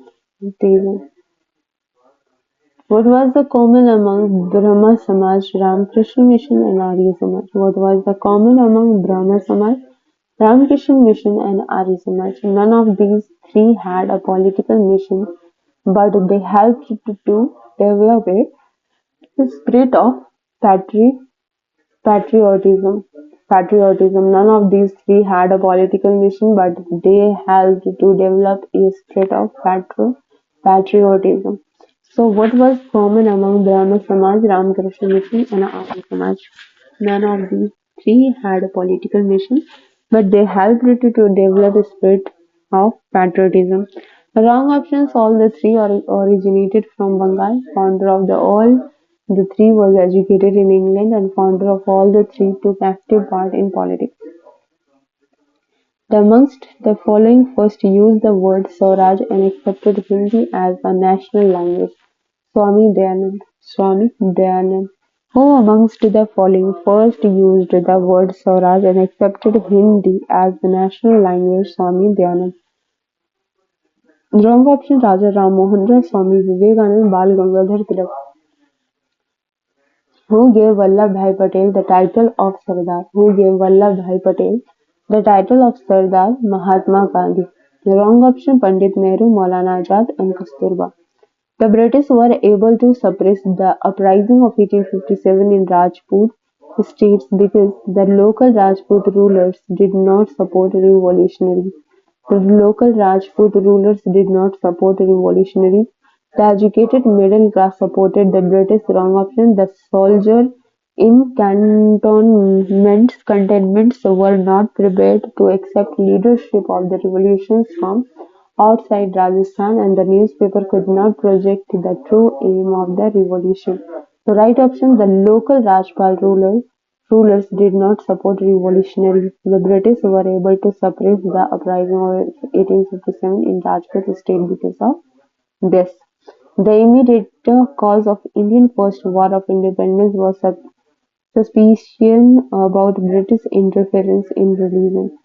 What was the common among Brahma Samaj, Ramakrishna Mission and Arya Samaj? What was the common among Brahma Samaj, Ramakrishna Mission and Arya Samaj? None of these three had a political mission, but they helped to develop a spirit of patri- patriotism. None of these three had a political mission, but they helped to develop a spirit of patriotism. So, what was common among Brahma Samaj, Ramakrishna Mission, and Arya Samaj? None of these three had a political mission, but they helped to develop a spirit of patriotism. Wrong options: all the three originated from Bengal. Founder of the three was educated in England, and founder of all the three took active part in politics. The amongst the following first used the word Swaraj and accepted Hindi as a national language. Swami Dayanand. Swami Dayanand. Who amongst the following first used the word Swaraj and accepted Hindi as the national language? Swami Dayanand. Wrong option Raja Ram Mohan Rai, Swami Vivekanand, Bal Gangadhar Tilak. Who gave Vallabhbhai Patel the title of Sardar? Who gave Vallabhbhai Patel the title of Sardar? Mahatma Gandhi. The wrong option Pandit Nehru, Maulana Azad and Kasturba. The British were able to suppress the uprising of 1857 in Rajput states because the local Rajput rulers did not support revolutionaries. The local Rajput rulers did not support revolutionaries. The educated middle class supported the British. Wrong option. The soldiers in cantonments were not prepared to accept leadership of the revolutions from outside Rajasthan, and the newspaper could not project the true aim of the revolution. The right option, the local Rajpal rulers did not support revolutionaries. The British were able to suppress the uprising of 1857 in Rajput state because of this. The immediate cause of Indian First War of Independence was suspicion about British interference in religion.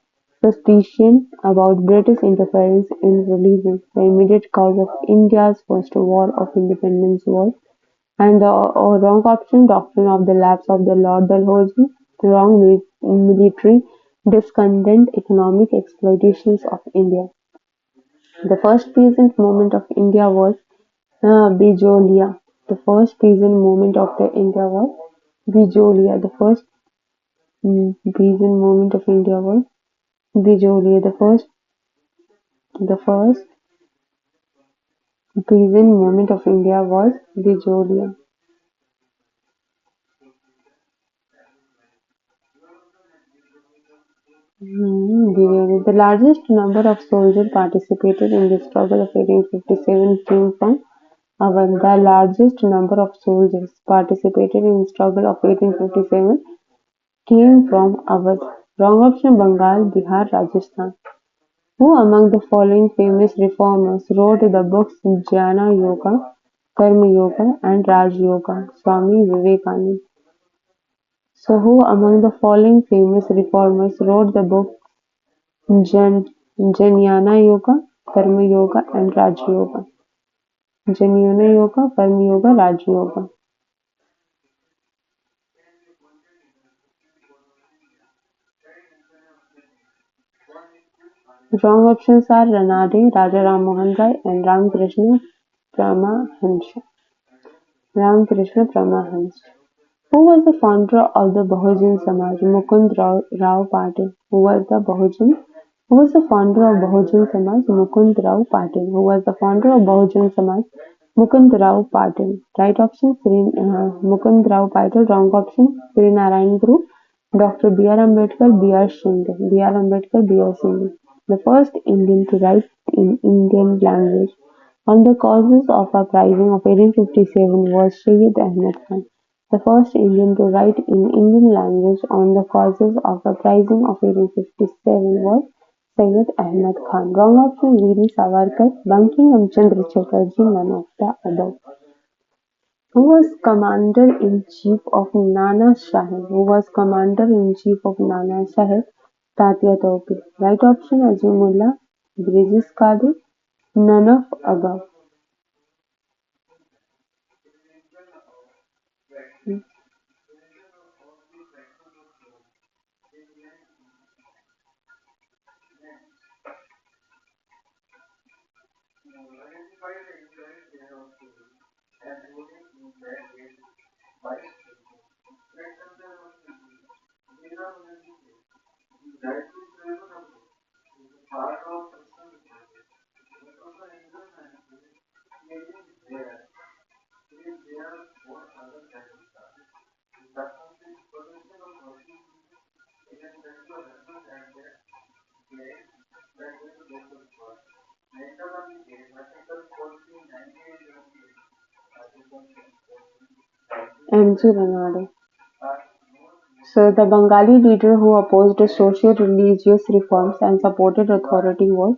Suspicion about British interference in religion. The immediate cause of India's First War of Independence was, and the wrong option, doctrine of the lapse of the Lord Dalhousie, wrong military discontent, economic exploitations of India. The first peasant movement of India was Bijolia. The first peasant movement of the India was Bijolia. The first peasant movement of India was Bijolia. The first peasant movement of India was Bijolia. The largest number of soldiers participated in the struggle of 1857 came from Awadh. The largest number of soldiers participated in the struggle of 1857 came from Awadh. Wrong option Bengal, Bihar, Rajasthan. Who among the following famous reformers wrote the books Jnana Yoga, Karma Yoga and Raj Yoga? Swami Vivekananda. So who among the following famous reformers wrote the book Jan, Jnana Yoga, Karma Yoga and Raj Yoga? Jnana Yoga, Karma Yoga, Raj Yoga. Wrong options are Ranade, Raja Ram Mohan Rai and Ramakrishna Paramahansa. Ramakrishna Paramahansa. Who was the founder of the Bahujan Samaj? Mukund Rao Patil. Who was the Bahujan? Who was the founder of Bahujan Samaj? Mukund Rao Patil. Who was the founder of Bahujan Samaj? Mukund Rao Patil. Right option Mukund Rao Patil. Wrong option Sri Narayan Guru. Dr. B.R. Ambedkar, B.R. Shinde. B.R. Ambedkar, B.R. Shinde. The first Indian to write in Indian language on the causes of uprising of 1857 was Syed Ahmad Khan. The first Indian to write in Indian language on the causes of the uprising of 1857 was Syed Ahmad Khan. Wrong option Veer Savarkar, Bankim Chandra Chatterjee, none of the above. Who was Commander-in-Chief of Nana Sahib? Who was Commander-in-Chief of Nana Sahib? Tatya Tope. Right option Azimullah, British Qadir, none of above. M.G. Ranade. So the Bengali leader who opposed socio-religious reforms and supported authority was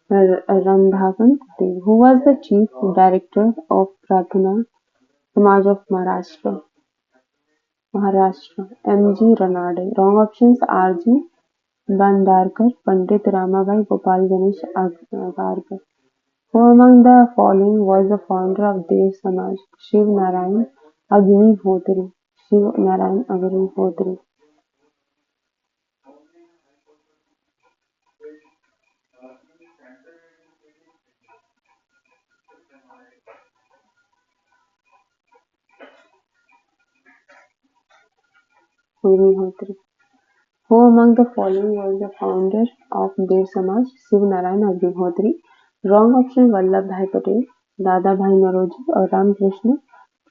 Randhavan Dev, who was the chief director of Pradhana Samaj of Maharashtra. M.G. Ranade. Wrong options R.G. Bandarkar, Pandit Ramabai, Gopal Ganesh Agarkar. Who among the following was the founder of Dev Samaj? Shiv Narayan Agnihotri. Shiv Narayan Agnihotri. Agnihotri. Who among the following was the founder of Dev Samaj? Shiv Narayan Agnihotri. Wrong option Vallabhbhai Patel, Dadabhai Naoroji or Ramakrishna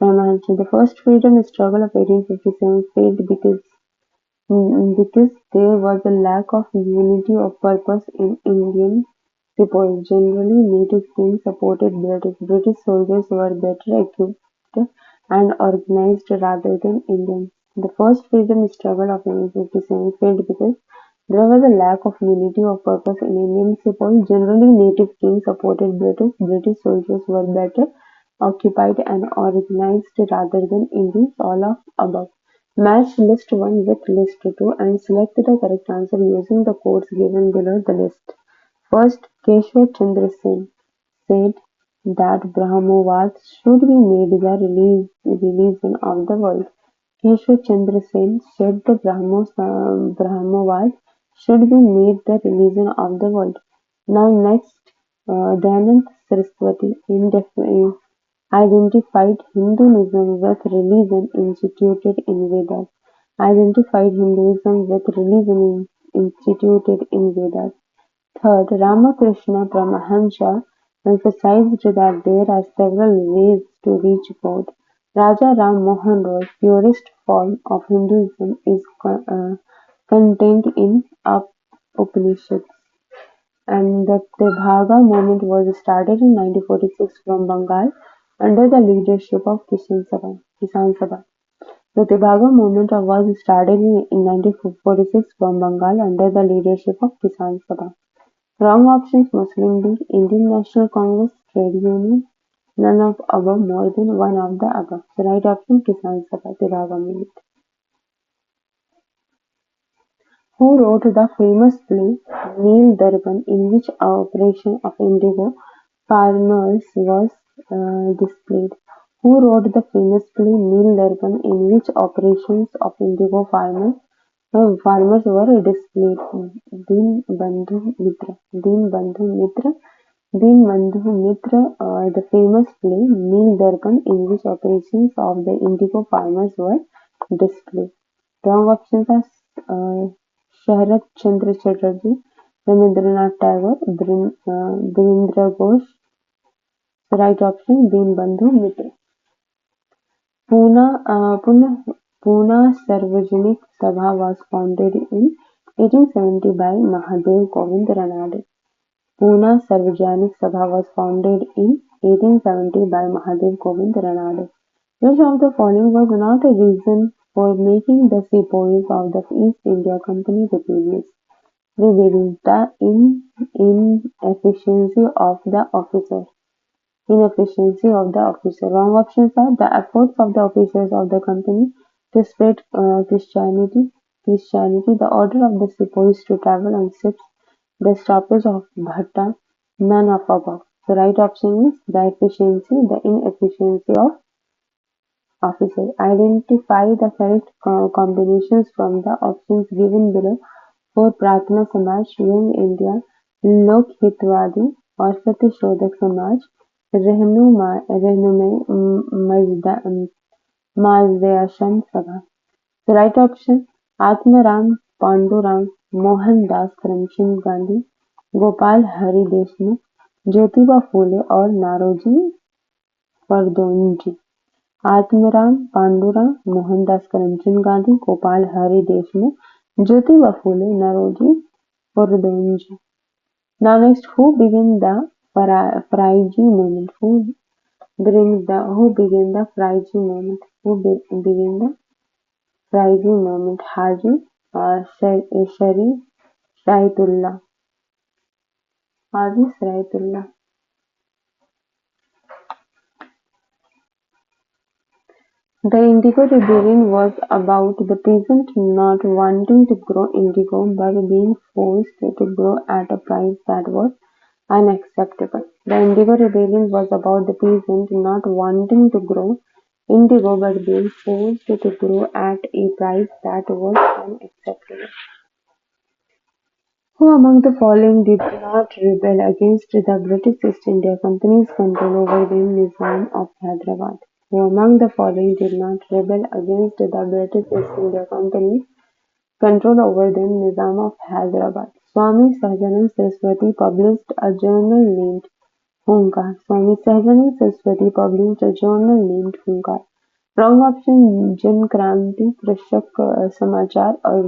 Paramahansa. The first freedom struggle of 1857 failed because there was a lack of unity of purpose in Indian sepoys. Generally, native kings supported British. British soldiers were better equipped and organized rather than Indians. The first freedom struggle of 1857 failed because there was a lack of unity of purpose in Indian sepoys. Generally, native kings supported British. British soldiers were better occupied and organized rather than Indians. All of above. Match list 1 with list 2 and select the correct answer using the codes given below the list. First, Keshwar Chandra Sen said that Brahmovat should be made the religion of the world. Keshwar Chandra Sen said the Brahmavad should be made the religion of the world. Now next, Dayanand Saraswati identified Hinduism with religion instituted in Vedas. Identified Hinduism with religion instituted in Vedas. Third, Ramakrishna Paramahansa emphasized that there are several ways to reach God. Raja Ram Mohan Roy's purest form of Hinduism is contained in Upanishads. And the Tebhaga movement was started in 1946 from Bengal under the leadership of Kisan Sabha. The Tebhaga movement was started in 1946 from Bengal under the leadership of Kisan Sabha. Wrong options Muslim League, Indian National Congress, Trade Union, none of above, more than one of the above. The right option Kisan Sabha Tebhaga movement. Who wrote the famous play Neel Darpan, in which operation of indigo farmers was displayed? Who wrote the famous play Neel Darpan, in which operations of indigo farmers were displayed? Deen Mitra. Deen Bandhu Mitra, the famous play Neel Darpan, in which operations of the indigo farmers were displayed. Wrong options are uh, Sharat Chandra Chatterjee, Rabindranath Tagore, Birendra Ghosh. The right option Deenbandhu Mitra. Pune Sarvajanik Sabha was founded in 1870 by Mahadev Govind Ranade. Pune Sarvajanik Sabha was founded in 1870 by Mahadev Govind Ranade. Which of the following was not a reason for making the sepoys of the East India Company rebellious? Revealing the inefficiency of the officer. Wrong options are the efforts of the officers of the company to spread Christianity, the order of the sepoys to travel on ships, the stoppage of Bhatta, none of above. The right option is the inefficiency of officers. Identify the correct combinations from the options given below for Prathna Samaj, Young India, Lok Hitwadi और सत्यशोधक समाज रहनुमाई माजदयाशन सभा. The right option Atmaram Pandurang Mohandas Karamchand Gandhi, Gopal Hari Deshmukh, Jyotiba Phule और Naoroji परदोनजी. Atmaram Pandurang Mohandas Karamchand Gandhi Gopal Hari Deshmukh Jyotiba Phule Naoroji परदोनजी. Now next, who began the Phrygia movement? Who began the Phrygia movement? Began the Phrygia movement? Haji Sharif Shaitullah. Haji Shaitullah. The Indigo Rebellion was about the peasant not wanting to grow indigo but being forced to grow at a price that was unacceptable. The Indigo Rebellion was about the peasant not wanting to grow indigo but being forced to grow at a price that was unacceptable. Who among the following did not rebel against the British East India Company's control over the Nizam of Hyderabad? Who among the following did not rebel against the British East India Company's control over the Nizam of Hyderabad? Swami Sahajanand Saraswati published a journal named Hunkar. Swami Sahajanand Saraswati published a journal named Hunkar. Wrong option Jan Kranti, Krishak Samachar or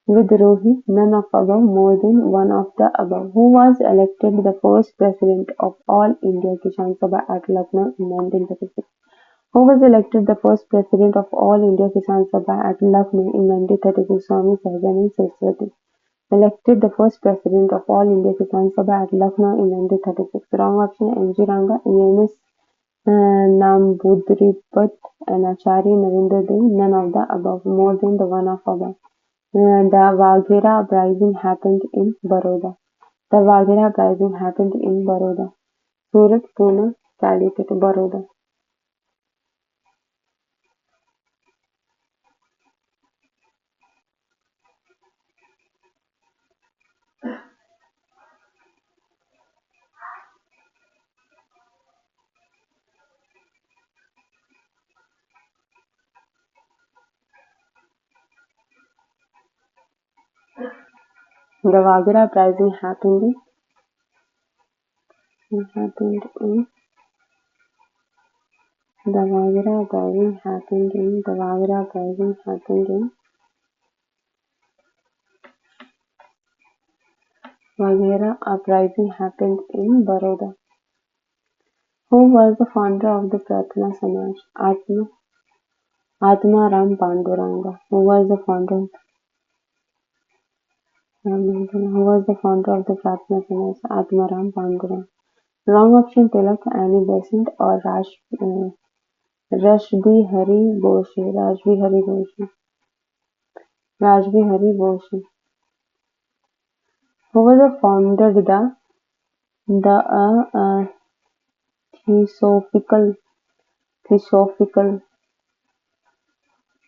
Vidrohi, none of above, more than one of the above. Who was elected the first president of All India Kisan Sabha at Lucknow in 1936? Who was elected the first president of All India Kisan Sabha at Lucknow in 1936? Swami Sahajanand Saraswati. Elected the first president of All India Kisan Sabha at Lucknow in 1936. Wrong option M.G. Ranga, EMS Nambudripad and Acharya Narendra Dev, none of the above, more than the one of above. The Waghera uprising happened in Baroda. The Waghera uprising happened in Baroda. Surat, Pune, Calicut, Baroda. The Waghera uprising happened in the Waghera uprising happened in Waghera uprising happened in Baroda. Who was the founder of the Pratna Samaj? Atma Ram Panduranga. Who was the founder of the Pratna Samaj? Atma Ram Panduranga. Wrong option Tilak, Annie Besant or Rashbihari Bose. Rashbihari Bose. Who was the founder the Theosophical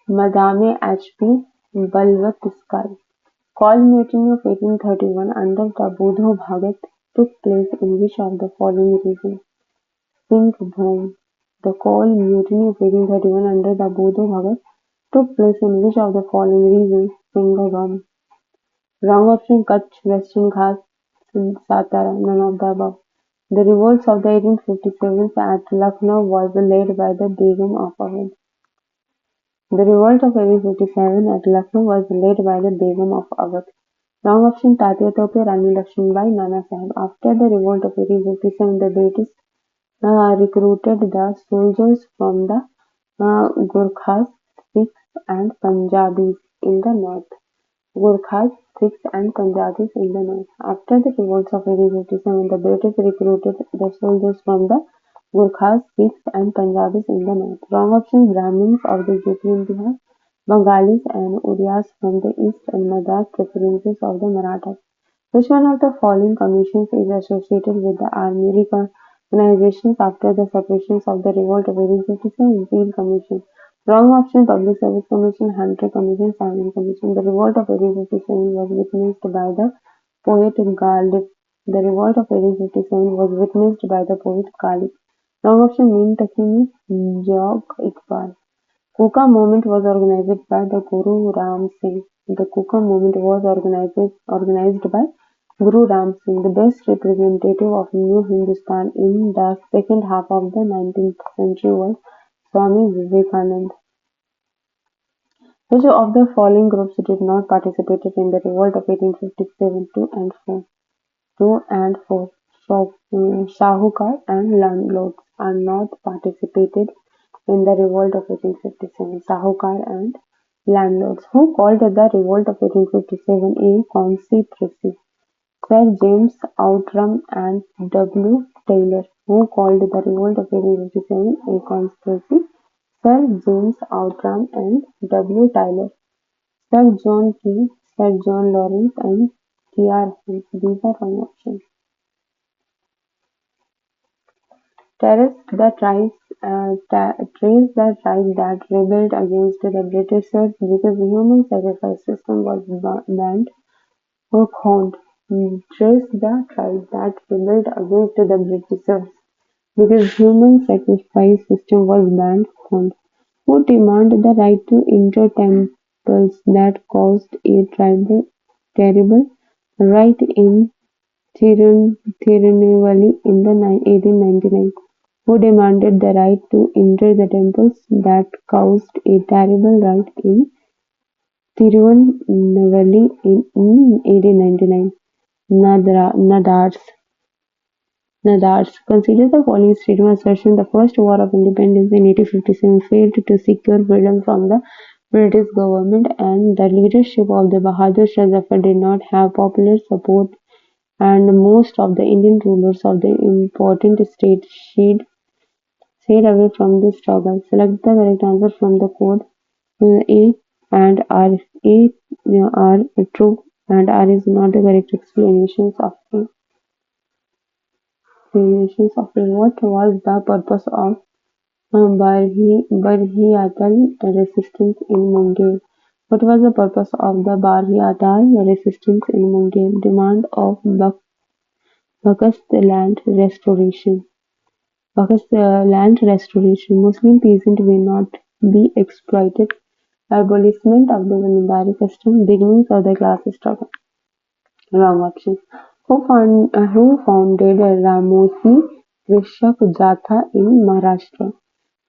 Madame H.P. Blavatsky. Call Mutiny of 1831 under the Budho Bhagat took place in which of the following regions? Singhbhum. The Call Mutiny of 1831 under the Budho Bhagat took place in which of the following regions? Singhbhum. Wrong option Kutch, Western Ghats, Satara, none of the above. The revolts of the 1857 at Lucknow was led by the Begum of Awadh. The revolt of 1857 at Lucknow was led by the Begum of Awadh. Wrong option Tatia Tope, Rani Lakshmibai, Nana Sahib. After the revolt of 1857, the British recruited the soldiers from the Gurkhas, Sikhs and Punjabis in the north. Gurkhas, Sikhs and Punjabis in the north. After the revolts of 1857, the British recruited the soldiers from the Gurkhas, Sikhs and Punjabis in the north. Wrong option Brahmins of the UP and Bihar, Bengalis and Orias from the east and Madras preferences of the Marathas. Which one of the following commissions is associated with the army reorganizations after the separations of the revolt of 1857? Peel Commission. Wrong option Public Service Commission, Hunter Commission, Simon Commission. The revolt of 1857 was witnessed by the poet Ghalib. The revolt of 1857 was witnessed by the poet Ghalib. Wrong option Mean Takimi, Jog Iqbal. Kuka movement was organized by the Guru Ram Singh. The Kuka movement was organized by Guru Ram Singh, the best representative of New Hindustan in the second half of the 19th century was Swami Vivekananda. Which of the following groups did not participate in the revolt of 1857? 2 and 4. 2 and 4. Shahukar and landlords are not participated in the revolt of 1857. Shahukar and landlords. Who called the revolt of 1857 a conspiracy? Sir James Outram and W. Taylor. Who called the revolt of 1857 a conspiracy? Sir James Outram and W. Taylor. Sir John Key, Sir John Lawrence and T. R. Hunt. These are wrong options. Trace the tribe that rebelled against the Britishers because the human sacrifice system was banned or found. Trace the tribe that rebelled against the Britishers because human sacrifice system was banned found. Who demanded the right to enter temples that caused a terrible riot in Tirunelveli in the 1899, who demanded the right to enter the temples that caused a terrible riot in Tirunelveli in 1899. Nadars. Consider the following statement assertion: the First War of Independence in 1857 failed to secure freedom from the British government, and the leadership of the Bahadur Shah Zafar did not have popular support, and most of the Indian rulers of the important states stayed away from the struggle. Select the correct answer from the code. A and R. A are true and R is not the correct explanations of A. Explanations of A. What was the purpose of Barhiatal resistance in Munger? What was the purpose of the Barhiatal resistance in Munger? Demand of Bacchus land restoration. Land restoration. Muslim peasants will not be exploited. Abolishment of the zamindari custom. Beginnings of the class struggle. Wrong option. Who founded Ramosi Krishak Jatha in Maharashtra?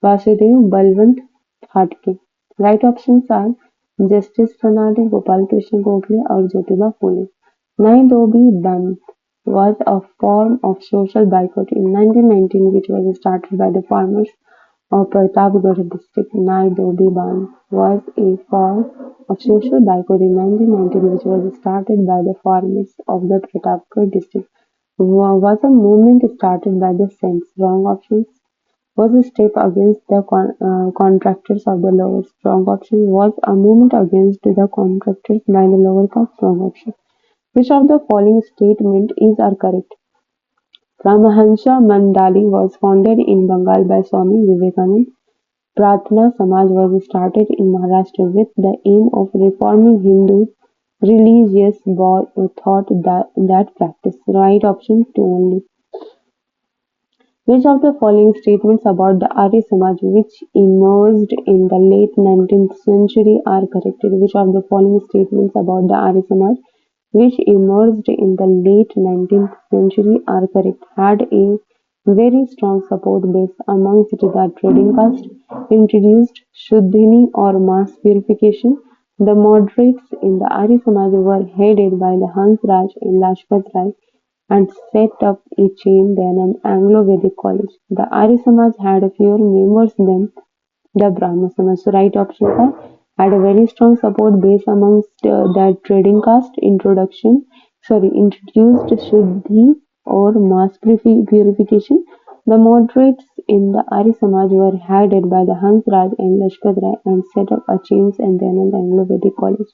Vasudev Balwant Phadke. Right options are Justice Fernande, Gopal Krishna Gokhale or Jyotiba Phule. Nai Dobi Bandh was a form of social boycott in 1919 which was started by the farmers of Pratapgarh district. Nai Dobi Bandh was a form of social boycott in 1919 which was started by the farmers of the Pratapgarh district. Was a movement started by the Saints. Wrong options was a step against the contractors of the lower. Wrong option was a movement against the contractors by the lower caste. Wrong option. Which of the following statement is are correct? Paramahansa Mandali was founded in Bengal by Swami Vivekananda. Pratna Samaj was started in Maharashtra with the aim of reforming Hindu religious thought that practice. Right option 2 only. Which of the following statements about the Arya Samaj which emerged in the late 19th century are correct? Which of the following statements about the Arya Samaj which emerged in the late 19th century are correct? Had a very strong support base amongst the trading caste, introduced Shuddhini or mass purification. The moderates in the Arya Samaj were headed by the Hans Raj and Lajpat Rai and set up a chain than an Anglo-Vedic college. The Arya Samaj had fewer members than the Brahmo Samaj. So right options are had a very strong support base amongst the trading caste, introduced Shuddhi or mass purification. The moderates in the Arya Samaj were headed by the Hans Raj and Lajpat Rai and set up a chains and then an Anglo-Vedic college.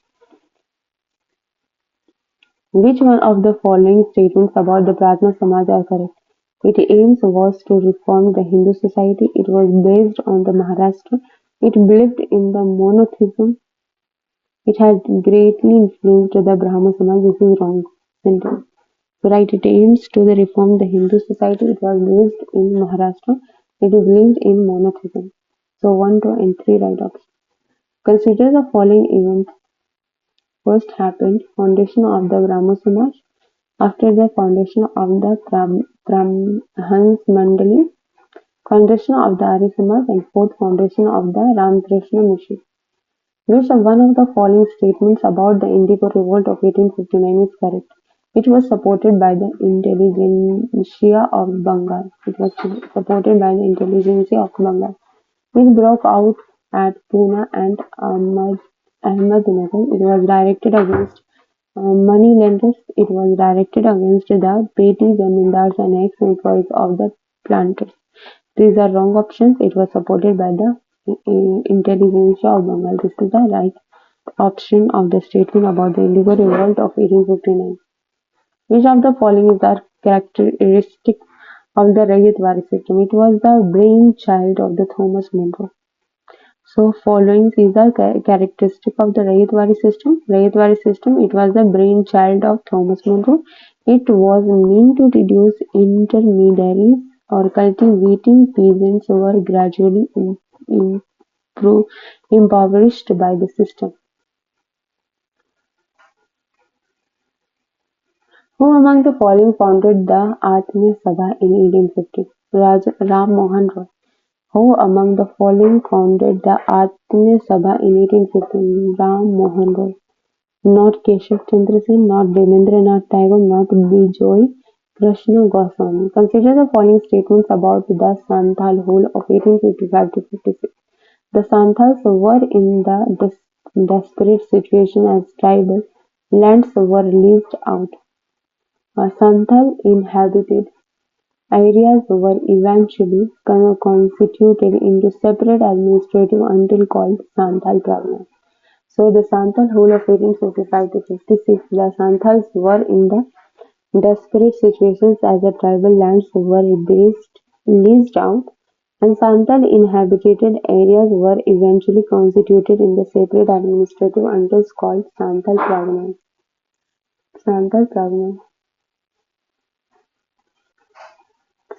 Which one of the following statements about the Pratna Samaj are correct? Its aims was to reform the Hindu society. It was based on the Maharashtra. It believed in the monotheism. It had greatly influenced the Brahmo Samaj. This is wrong sentence. So right, it aims to the reform the Hindu society. It was based in Maharashtra. It believed in monotheism. So 1, 2 and 3 right options. Consider the following events. First happened foundation of the Brahmo Samaj. After the foundation of the Brahmans Mandali, foundation of the Arya Samaj, and fourth foundation of the Ramakrishna Mission. Which one of the following statements about the Indigo Revolt of 1859 is correct? It was supported by the intelligentsia of Bengal. It was supported by the intelligentsia of Bengal. It broke out at Pune and Ahmednagar. It was directed against moneylenders. It was directed against the petty zamindars and ex-employees of the planters. These are wrong options. It was supported by the intelligentsia of Bengal. This is the right option of the statement about the Indigo Revolt of 1859. Which of the following is the characteristic of the Rayatwari system. It was the brainchild of the Thomas Monro. So, following is the characteristic of the Rayatwari system. Rayatwari system, it was the brainchild of Thomas Monro. It was meant to reduce intermediaries or cultivating peasants were gradually impro- impoverished by the system. Who among the following founded the Atmiya Sabha in 1850? Ram Mohan Roy. Who among the following founded the Atmiya Sabha in 1850? Ram Mohan Roy. Not Keshav Chandra Sen, not Devendranath Tagore, not Bijoy Krishna Goswami. Consider the following statements about the Santhal Hole of 1855 to 56. The Santhals were in the desperate situation as tribal lands were leased out. Santhal inhabited areas were eventually constituted into separate administrative until called Santhal Pravinas. So the Santhal whole of 1855 to 56, the Santhals were in the desperate situations as the tribal lands were leased out and Santhal inhabited areas were eventually constituted in the separate administrative untils called Santhal Pravinas. Santhal Pravinas.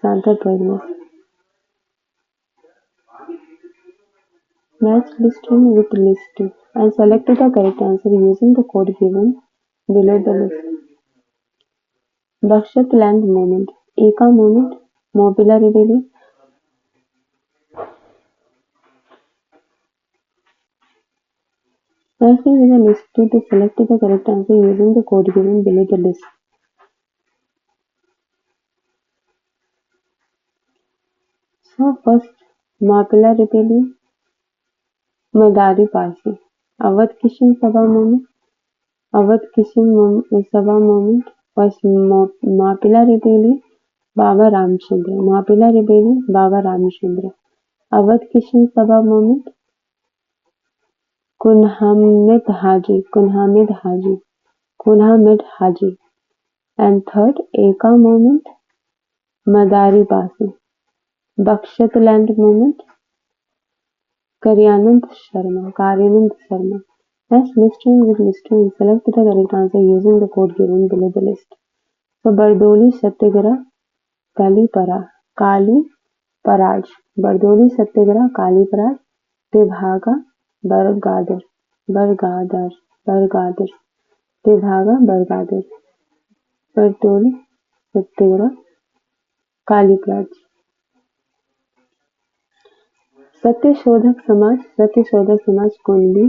Santhal Pravinas. Match listing with list and select the correct answer using the code given below the list. Dakshat Land Movement, Eka Movement, Mobila Rebellion. Firstly, we will list to select the correct answer using the code given below the list. So first, Mapila Rebellion, Madari Parsi, Awadh Kishan Sabha Movement, Awadh Kishan Sabha Movement, first Mapila Rebellion, Baba Ramchandra, Mapila Rebellion, Baba Ramchandra, Awadh Kishan Sabha Movement, Kunhamid Haji, and third Eka Movement, Madari Parsi, Dakshat Land Movement, Karyanand Sharma. Next, listing with listing and select the correct answer using the code given below the list. So, Bardoli Satyagraha, Kali Paraj, Bardoli Satyagraha, Kali Paraj, Tebhaga, Bargadar, Bargadar, Tebhaga, Bargadar, Bardoli Satyagraha, Kali Paraj. Satyashodhak Samaj Kunbi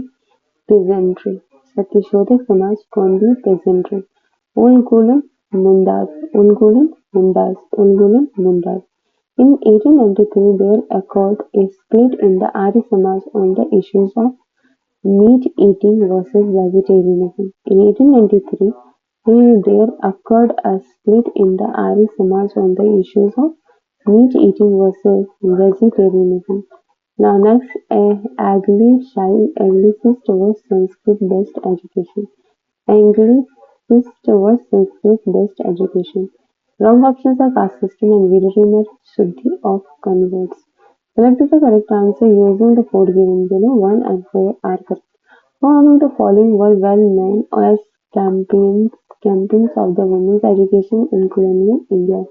peasantry. Satyashodhak Samaj Kunbi peasantry. उलगुलन Mundas. In 1893, there occurred a split in the Arya Samaj on the issues of meat eating versus vegetarianism. In 1893, there occurred a split in the Arya Samaj on the issues of meat eating versus vegetarianism. Now next, Anglicist was Sanskrit-based education. Anglicist was Sanskrit-based education. Wrong options are caste system and Virumar Shuddhi of converts. Select the correct answer using the code given below. 1 and 4 are correct. Who among the following were well known as champions of the women's education in colonial India?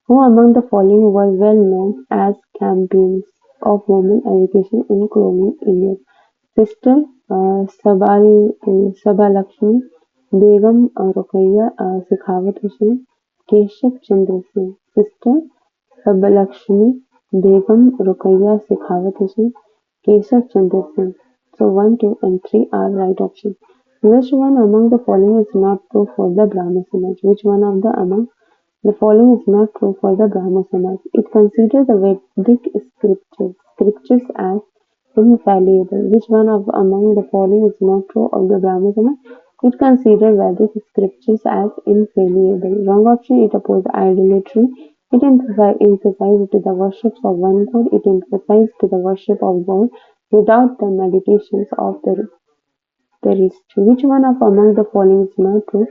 Who among the following were well known as champions of women education in colonial India? Sister Sabalakshmi, Begum Ruqayya Sakhawat Hussain, Keshav Chandra Sen. Sister Sabalakshmi, Begum Ruqayya Sakhawat Hussain, Keshav Chandra Sen. So 1, 2 and 3 are right options. Which one among the following is not true for the Brahmo Samaj? Which one of the among the following is not true for the Brahmo Samaj? It considers the Vedic scriptures as infallible. Which one of among the following is not true of the Brahmo Samaj? It considers Vedic scriptures as infallible. Wrong option. It opposed idolatry. It emphasized to the worship of one God. It emphasized to the worship of God without the meditations of the priest. Which one of among the following is not true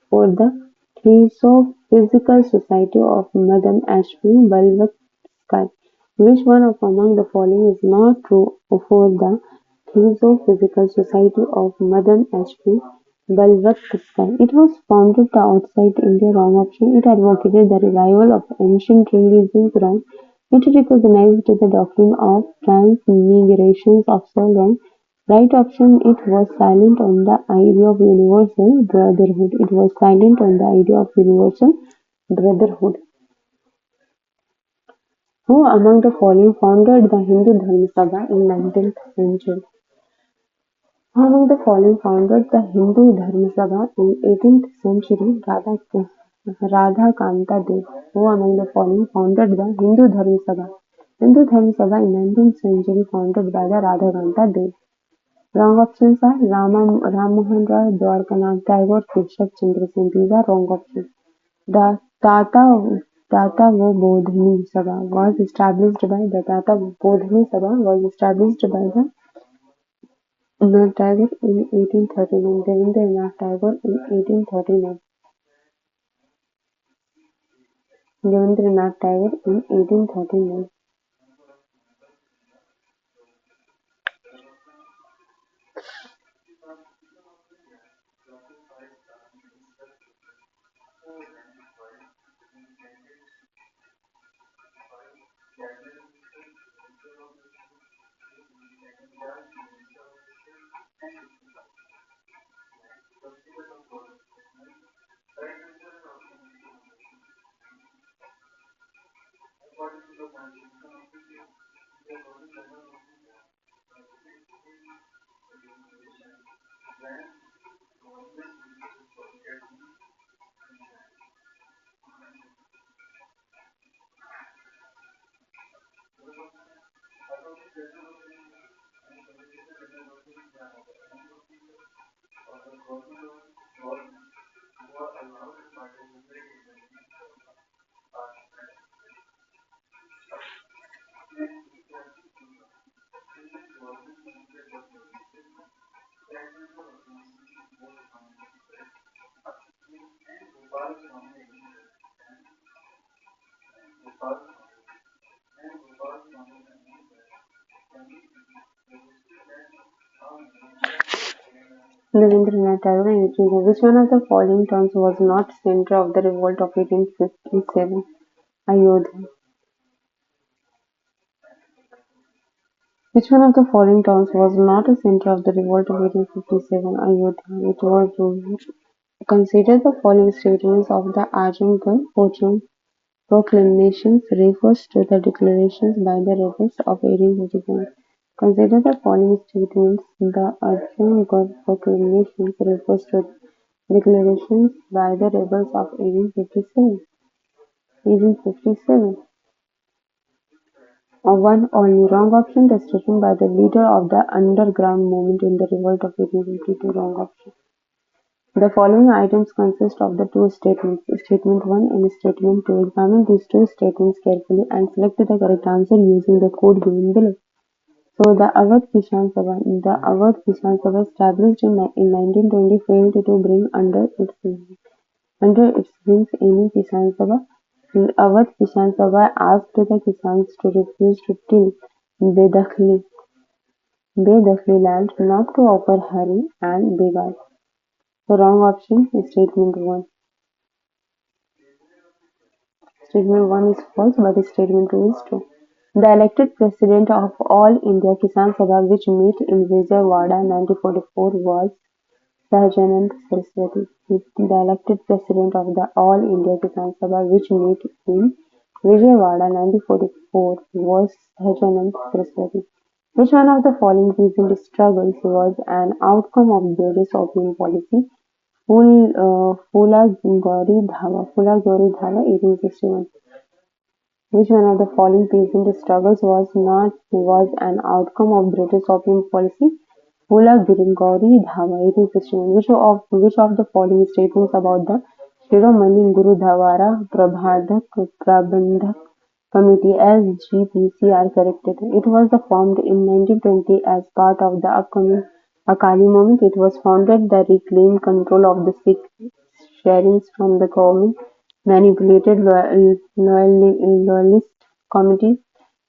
for the Theosophical Society of Madam Ashby Blavatsky. Which one of among the following is not true for the Theosophical Society of Madam Ashby Blavatsky? It was founded outside India. Wrong option. It advocated the revival of ancient religions. Wrong. It recognized the doctrine of transmigrations of soul. Wrong. Right option. It was silent on the idea of universal brotherhood. It was silent on the idea of universal brotherhood. Who among the following founded the Hindu Dharma Sabha in 19th century? Who among the following founded the Hindu Dharma Sabha in 18th century? Radhakanta Dev. Who among the following founded the Hindu Dharma Sabha? Hindu Dharma Sabha in 19th century founded by the Radhakanta Dev. Wrong options are Ram Mohan Roy, Dwarkanath Tagore, Kesav Chandra Sen. These are wrong options. The Tata-Bodhini Sabha was established by the Tata-Bodhini Sabha was established by the Rabindranath Tagore in 1839. Rabindranath Tagore in 1839. Rabindranath Tagore in 1839. Rabindranath Tagore and which one of the following towns was not center of the revolt of 1857? Ayodhya. Which one of the following towns was not a center of the revolt of 1857? Ayodhya. It was consider the following statements of the Ajamgarh proclamations refers to the declarations by the rebels of 1857. Consider the following statements: the Ajamgarh proclamations refers to declarations by the rebels of 1857. 1857. One only wrong option. The statement by the leader of the underground movement in the revolt of 1852. Wrong option. The following items consist of the two statements, Statement 1 and Statement 2. Examine these two statements carefully and select the correct answer using the code given below. So, the Awadh Kishan Sabha established in 1920 failed to bring under its wings any Kisan Sabha. Awadh Kishan Sabha asked the Kisans to refuse to till Bedakhli land, not to offer Hari and Begar. The wrong option is Statement 1. Statement 1 is false, but Statement 2 is true. The elected president of All India Kisan Sabha, which met in Vijayawada 1944, was Sahajanand Saraswati. The elected president of the All India Kisan Sabha, which met in Vijayawada 1944, was Sahajanand Saraswati. Which one of the following recent struggles was an outcome of British opium policy? Fulagori Dhaba, 1861. Which one of the following recent struggles was an outcome of British opium policy? Fulagori Dhaba, 1861. Which of the following statements about the Shiromani Gurudwara Prabandhak Committee (SGPC) are correct? It was formed in 1920 as part of the upcoming Akali movement. It was founded to reclaim control of the Sikh sharings from the government, manipulated loyalist committees.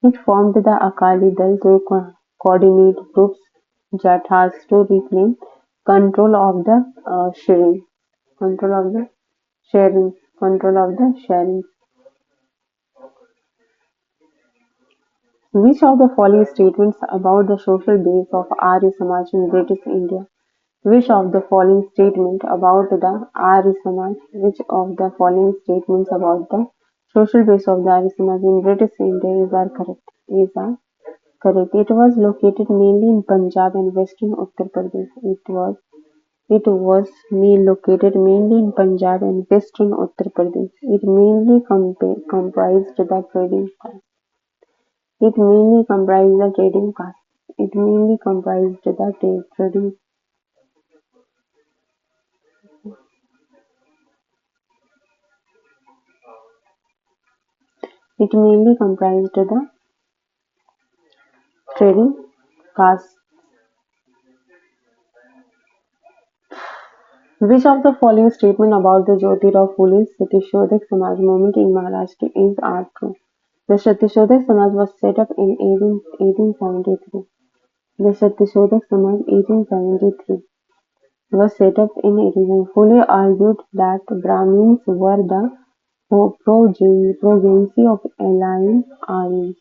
It formed the Akali Dal to coordinate groups Jathas to reclaim control of the sharing, control of the control of the sharing. Which of the following statements about the social base of Arya Samaj in British India? Which of the following statements about the Arya Samaj? Which of the following statements about the social base of the Arya Samaj in British India is are correct? Is are correct. It was located mainly in Punjab and western Uttar Pradesh. It was located mainly in Punjab and western Uttar Pradesh. It mainly comprised the trading caste. It mainly comprised the trading caste. It mainly comprised the trading. It mainly comprised the trading caste. Which of the following statement about the Jyotirao Phule's Satyashodak Samaj movement in Maharashtra is are true? The Satyashodak Samaj was set up in 1873. The Satyashodak Samaj 1873 was set up in 1873. Phule argued that Brahmins were the progeny of alien Aryans.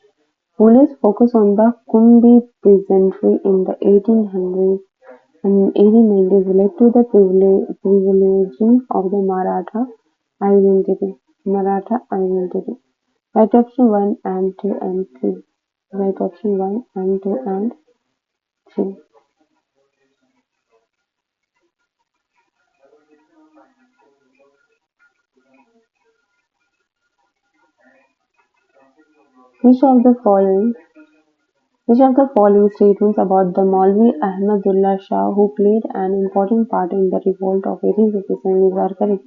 Phule's focus on the Kumbi peasantry in the 1800s and 1890s led to the privileging of the identity. Maratha identity. Right option 1 and 2 and 3. Right option 1 and 2 and 3. Which of the following Which of the following statements about the Maulvi Ahmadullah Shah, who played an important part in the revolt of 1857, are correct?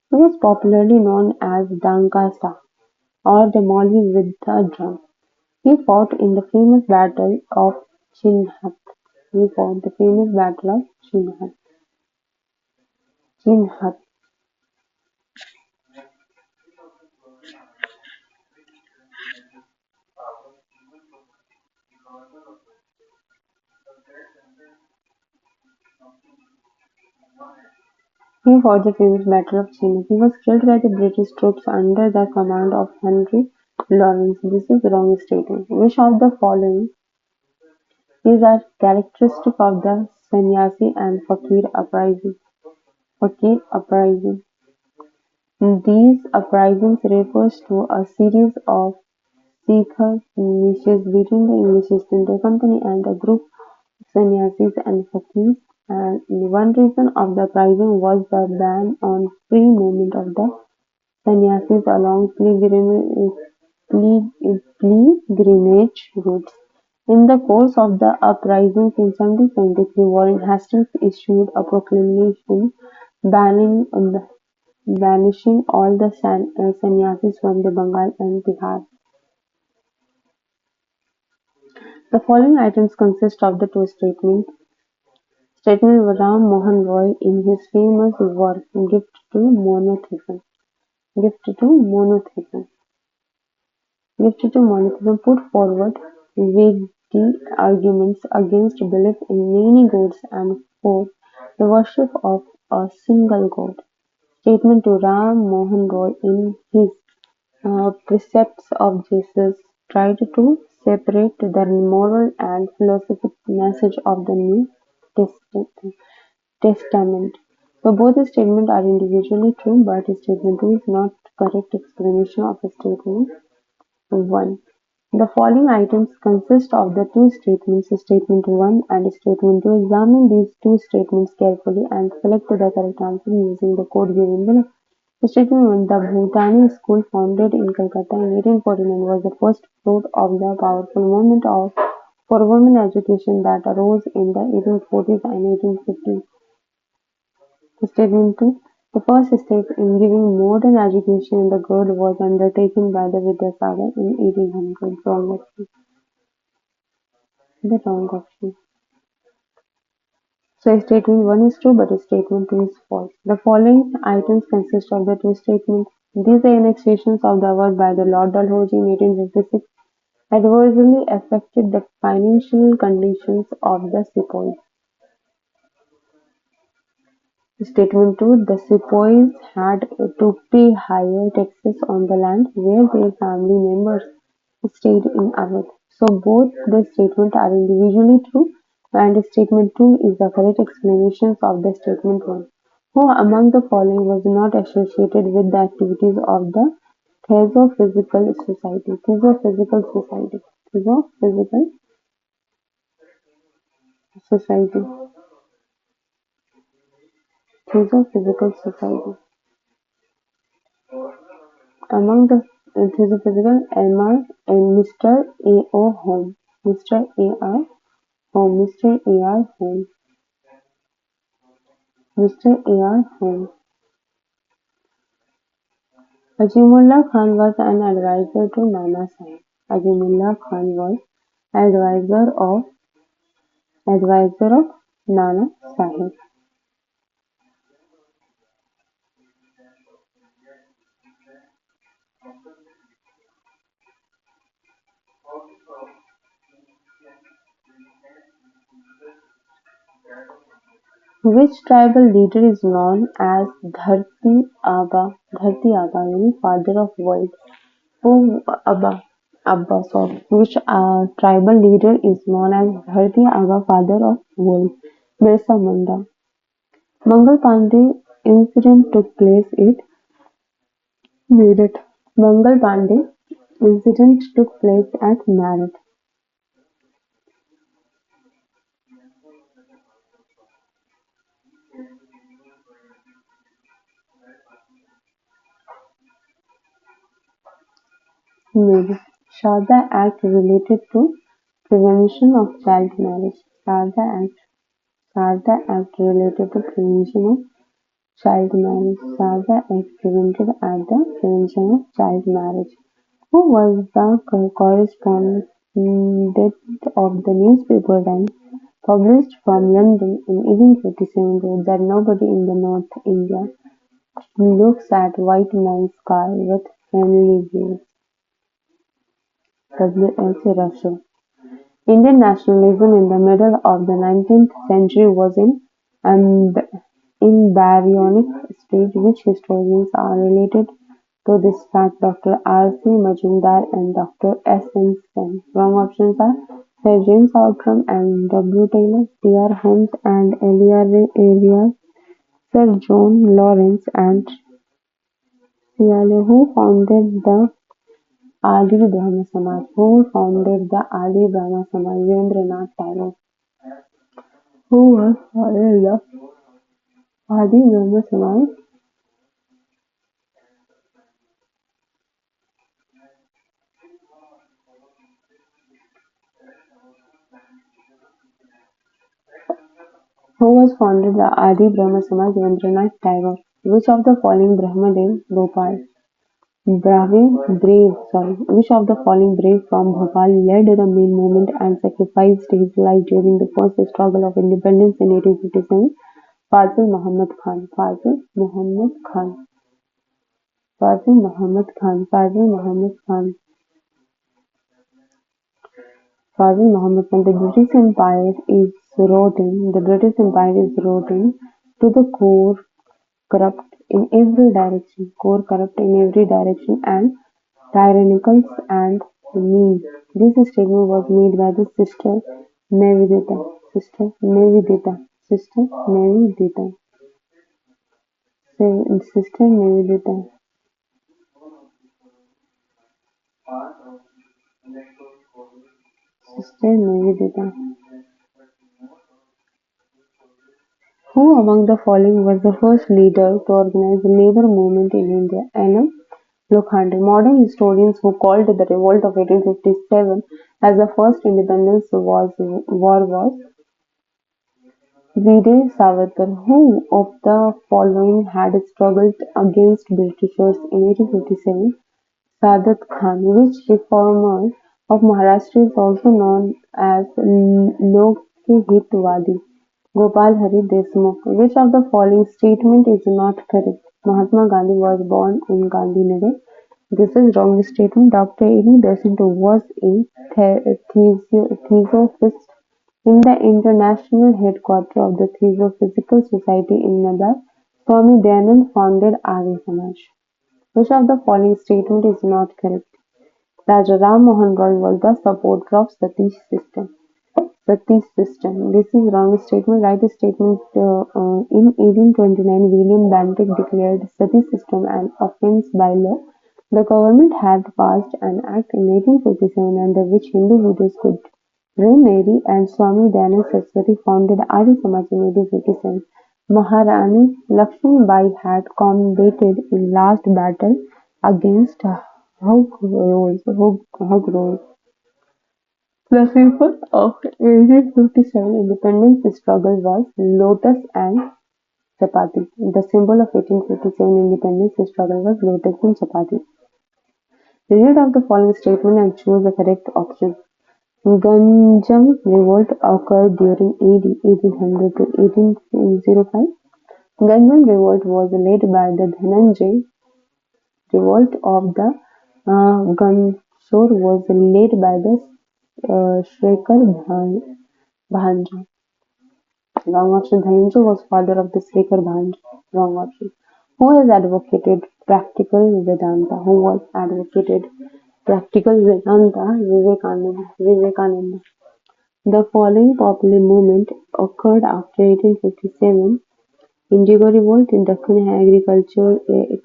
He was popularly known as Danka Shah or the Maulvi with the drum. He fought in the famous Battle of Chinhat. He fought the famous Battle of Chinhat. He fought the famous Battle of Chinhat. He was killed by the British troops under the command of Henry Lawrence. This is the wrong statement. Which of the following is a characteristic of the Sannyasi and Fakir uprising? Fakir uprising. These uprisings refers to a series of Sikh militias between the English East India Company and a group of sannyasis and fakirs, and one reason of the uprising was the ban on free movement of the sannyasis along pilgrimage routes. In the course of the uprisings in 1773, Warren Hastings issued a proclamation banning banishing all the sannyasis from the Bengal and Bihar. The following items consist of the two statements. Statement Ram Mohan Roy in his famous work Gift to Monotheism. Gift to Monotheism. Gift to Monotheism put forward weighty arguments against belief in many gods and for the worship of a single god. Statement to Ram Mohan Roy in his Precepts of Jesus tried to separate the moral and philosophic message of the New Testament. So both the statements are individually true, but statement 2 is not correct explanation of statement 1. The following items consist of the two statements, statement 1 and statement 2. Examine these two statements carefully and select the correct answer using the code given below. Statement 1. The Bhutani school founded in Calcutta in 1849 was the first fruit of the powerful movement for women education that arose in the 1840s and 1850s. Statement 2. The first step in giving modern education in the girl was undertaken by the Vidyasagar in 1800. Wrong option. The wrong option. So statement 1 is true, but statement 2 is false. The following items consist of the true statement. These annexations of the work by the Lord Dalhousie in 1856 adversely affected the financial conditions of the sepoys. Statement 2. The sepoys had to pay higher taxes on the land where their family members stayed in Awadh. So both the statements are individually true, and statement 2 is the correct explanation of the statement 1. Who among the following was not associated with the activities of the Theosophical Society? Theosophical Society. Theosophical Society. Theosophical Society. Among the Theosophical Elmer and Mr. A. O. Home. Mr. A. R. Home. Mr. A. R. Home. Mr. A. R. Home. Azimullah Khan was an advisor to Nana Sahib. Azimullah Khan was advisor of advisor of Nana Sahib. Which tribal leader is known as Dharti Aba? Dharti Aba, meaning father of world. Who Abba, sorry. Which tribal leader is known as Dharti Aba, father of world? Birsa Munda. Mangal Pandey incident took place at Meerut. Mangal Pandey incident took place at Meerut. Meerut. Sharda Act related to prevention of child marriage. Sharda Act related to prevention of child marriage. Sharda Act prevented at the prevention of child marriage. Who was the correspondent of the newspaper Times, published from London in 1857, wrote that nobody in the North India looks at white man's sky with friendly gaze. W. H. Russell. Indian nationalism in the middle of the 19th century was in embryonic stage, which historians are related to this fact. Dr. R. C. Majumdar and Dr. S. N. Sen. Wrong options are Sir James Outram and W. Taylor, T. R. Holmes and Elias, Sir John Lawrence and Siale. Who founded the Adi Brahma Samaj? Who founded the Adi Brahma Samaj? Rabindranath Tagore. Who was founded the Adi Brahma Samaj? Who was founded the Adi Brahma Samaj? Rabindranath Tagore. Which of the following Brahmadev Bhopal? Which of the following brave from Bhopal led the main movement and sacrificed his life during the first struggle of independence in 1857? Fazil Muhammad Khan. Fazil Muhammad Khan. Fazil Muhammad Khan. Fazil Muhammad Khan. Fazil Muhammad Khan. The British Empire is rotten. The British Empire is rotten to the core, corrupt in every direction. Core corrupt in every direction and tyrannical and mean. This statement was made by the sister Nivedita. Sister Nivedita. Sister Nivedita. Sister Nivedita. Sister Nivedita. Who among the following was the first leader to organize the labor movement in India? N. M. Lokhande. Modern historians who called the revolt of 1857 as the first independence war was Veer Savarkar. Who of the following had struggled against Britishers in 1857? Saadat Khan. Which reformer of Maharashtra is also known as Lok Hitwadi? Gopal Hari Deshmukh. Which of the following statement is not correct? Mahatma Gandhi was born in Gandhinagar. This is wrong statement. Dr. A.D. Besanto was a theosophist in the international headquarters of the Theosophical Society in Nadar. Swami Dayanand founded Arya Samaj. Which of the following statement is not correct? Raja Ram Mohan Roy was the supporter of Satish system. Satish system. This is wrong statement. Right statement. In 1829, William Banting declared Sati system an offence by law. The government had passed an act in 1857 under which Hindu widows could remarry, and Swami Dayanand Saraswati founded Arya Samaj in 1857. Maharani Lakshmibai had combated a last battle against Hug Rolls. The symbol of 1857 independence struggle was lotus and chapati. The symbol of 1857 independence struggle was lotus and chapati. Read out the following statement and choose the correct option. Ganjam revolt occurred during AD 1800 to 1805. Ganjam revolt was led by the Dhananjay. Revolt of the Ganshore was led by the Shrikar Bhanja. Wrong option. Dhananjay was father of the Shrikar Bhanja. Wrong option. Who has advocated practical Vedanta? Who was advocated practical Vedanta? Vivekananda. The following popular movement occurred after 1857: Indigo Revolt, Deccan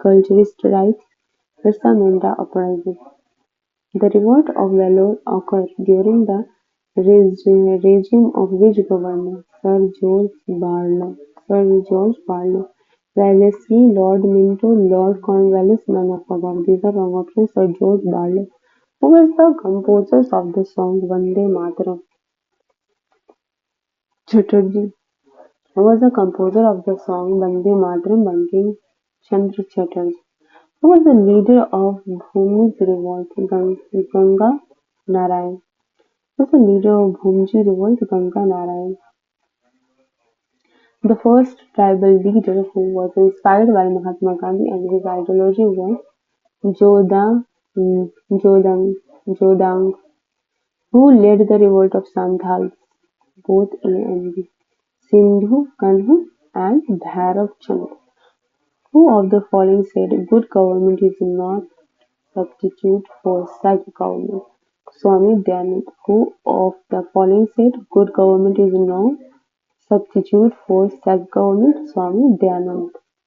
Culturist Rights, Birsa Munda Uprising. The revolt of Vellore occurred during the regime of which governor? Sir George Barlow. Sir George Barlow. Wellesley, Lord Minto, Lord Cornwallis, none of above. These are wrong options. Sir George Barlow. Who is the composers of the song Vande Mataram? Chatterjee. Who was the composer of the song Vande Mataram? Bankim Chandra Chatterjee. Who was the leader of Bhumi's revolt? Ganga Narayan. Who was the leader of Bhumji revolt? Ganga Narayan. The first tribal leader who was inspired by Mahatma Gandhi and his ideology was Jodang Jodang, who led the revolt of Santals, both A and B. Sindhu Kanhu and Bhairav Chandra. Who of the following said good government is not substitute for such government? Swami Dayanand. Who of the following said good government is no substitute for such government? Swami Dayanand.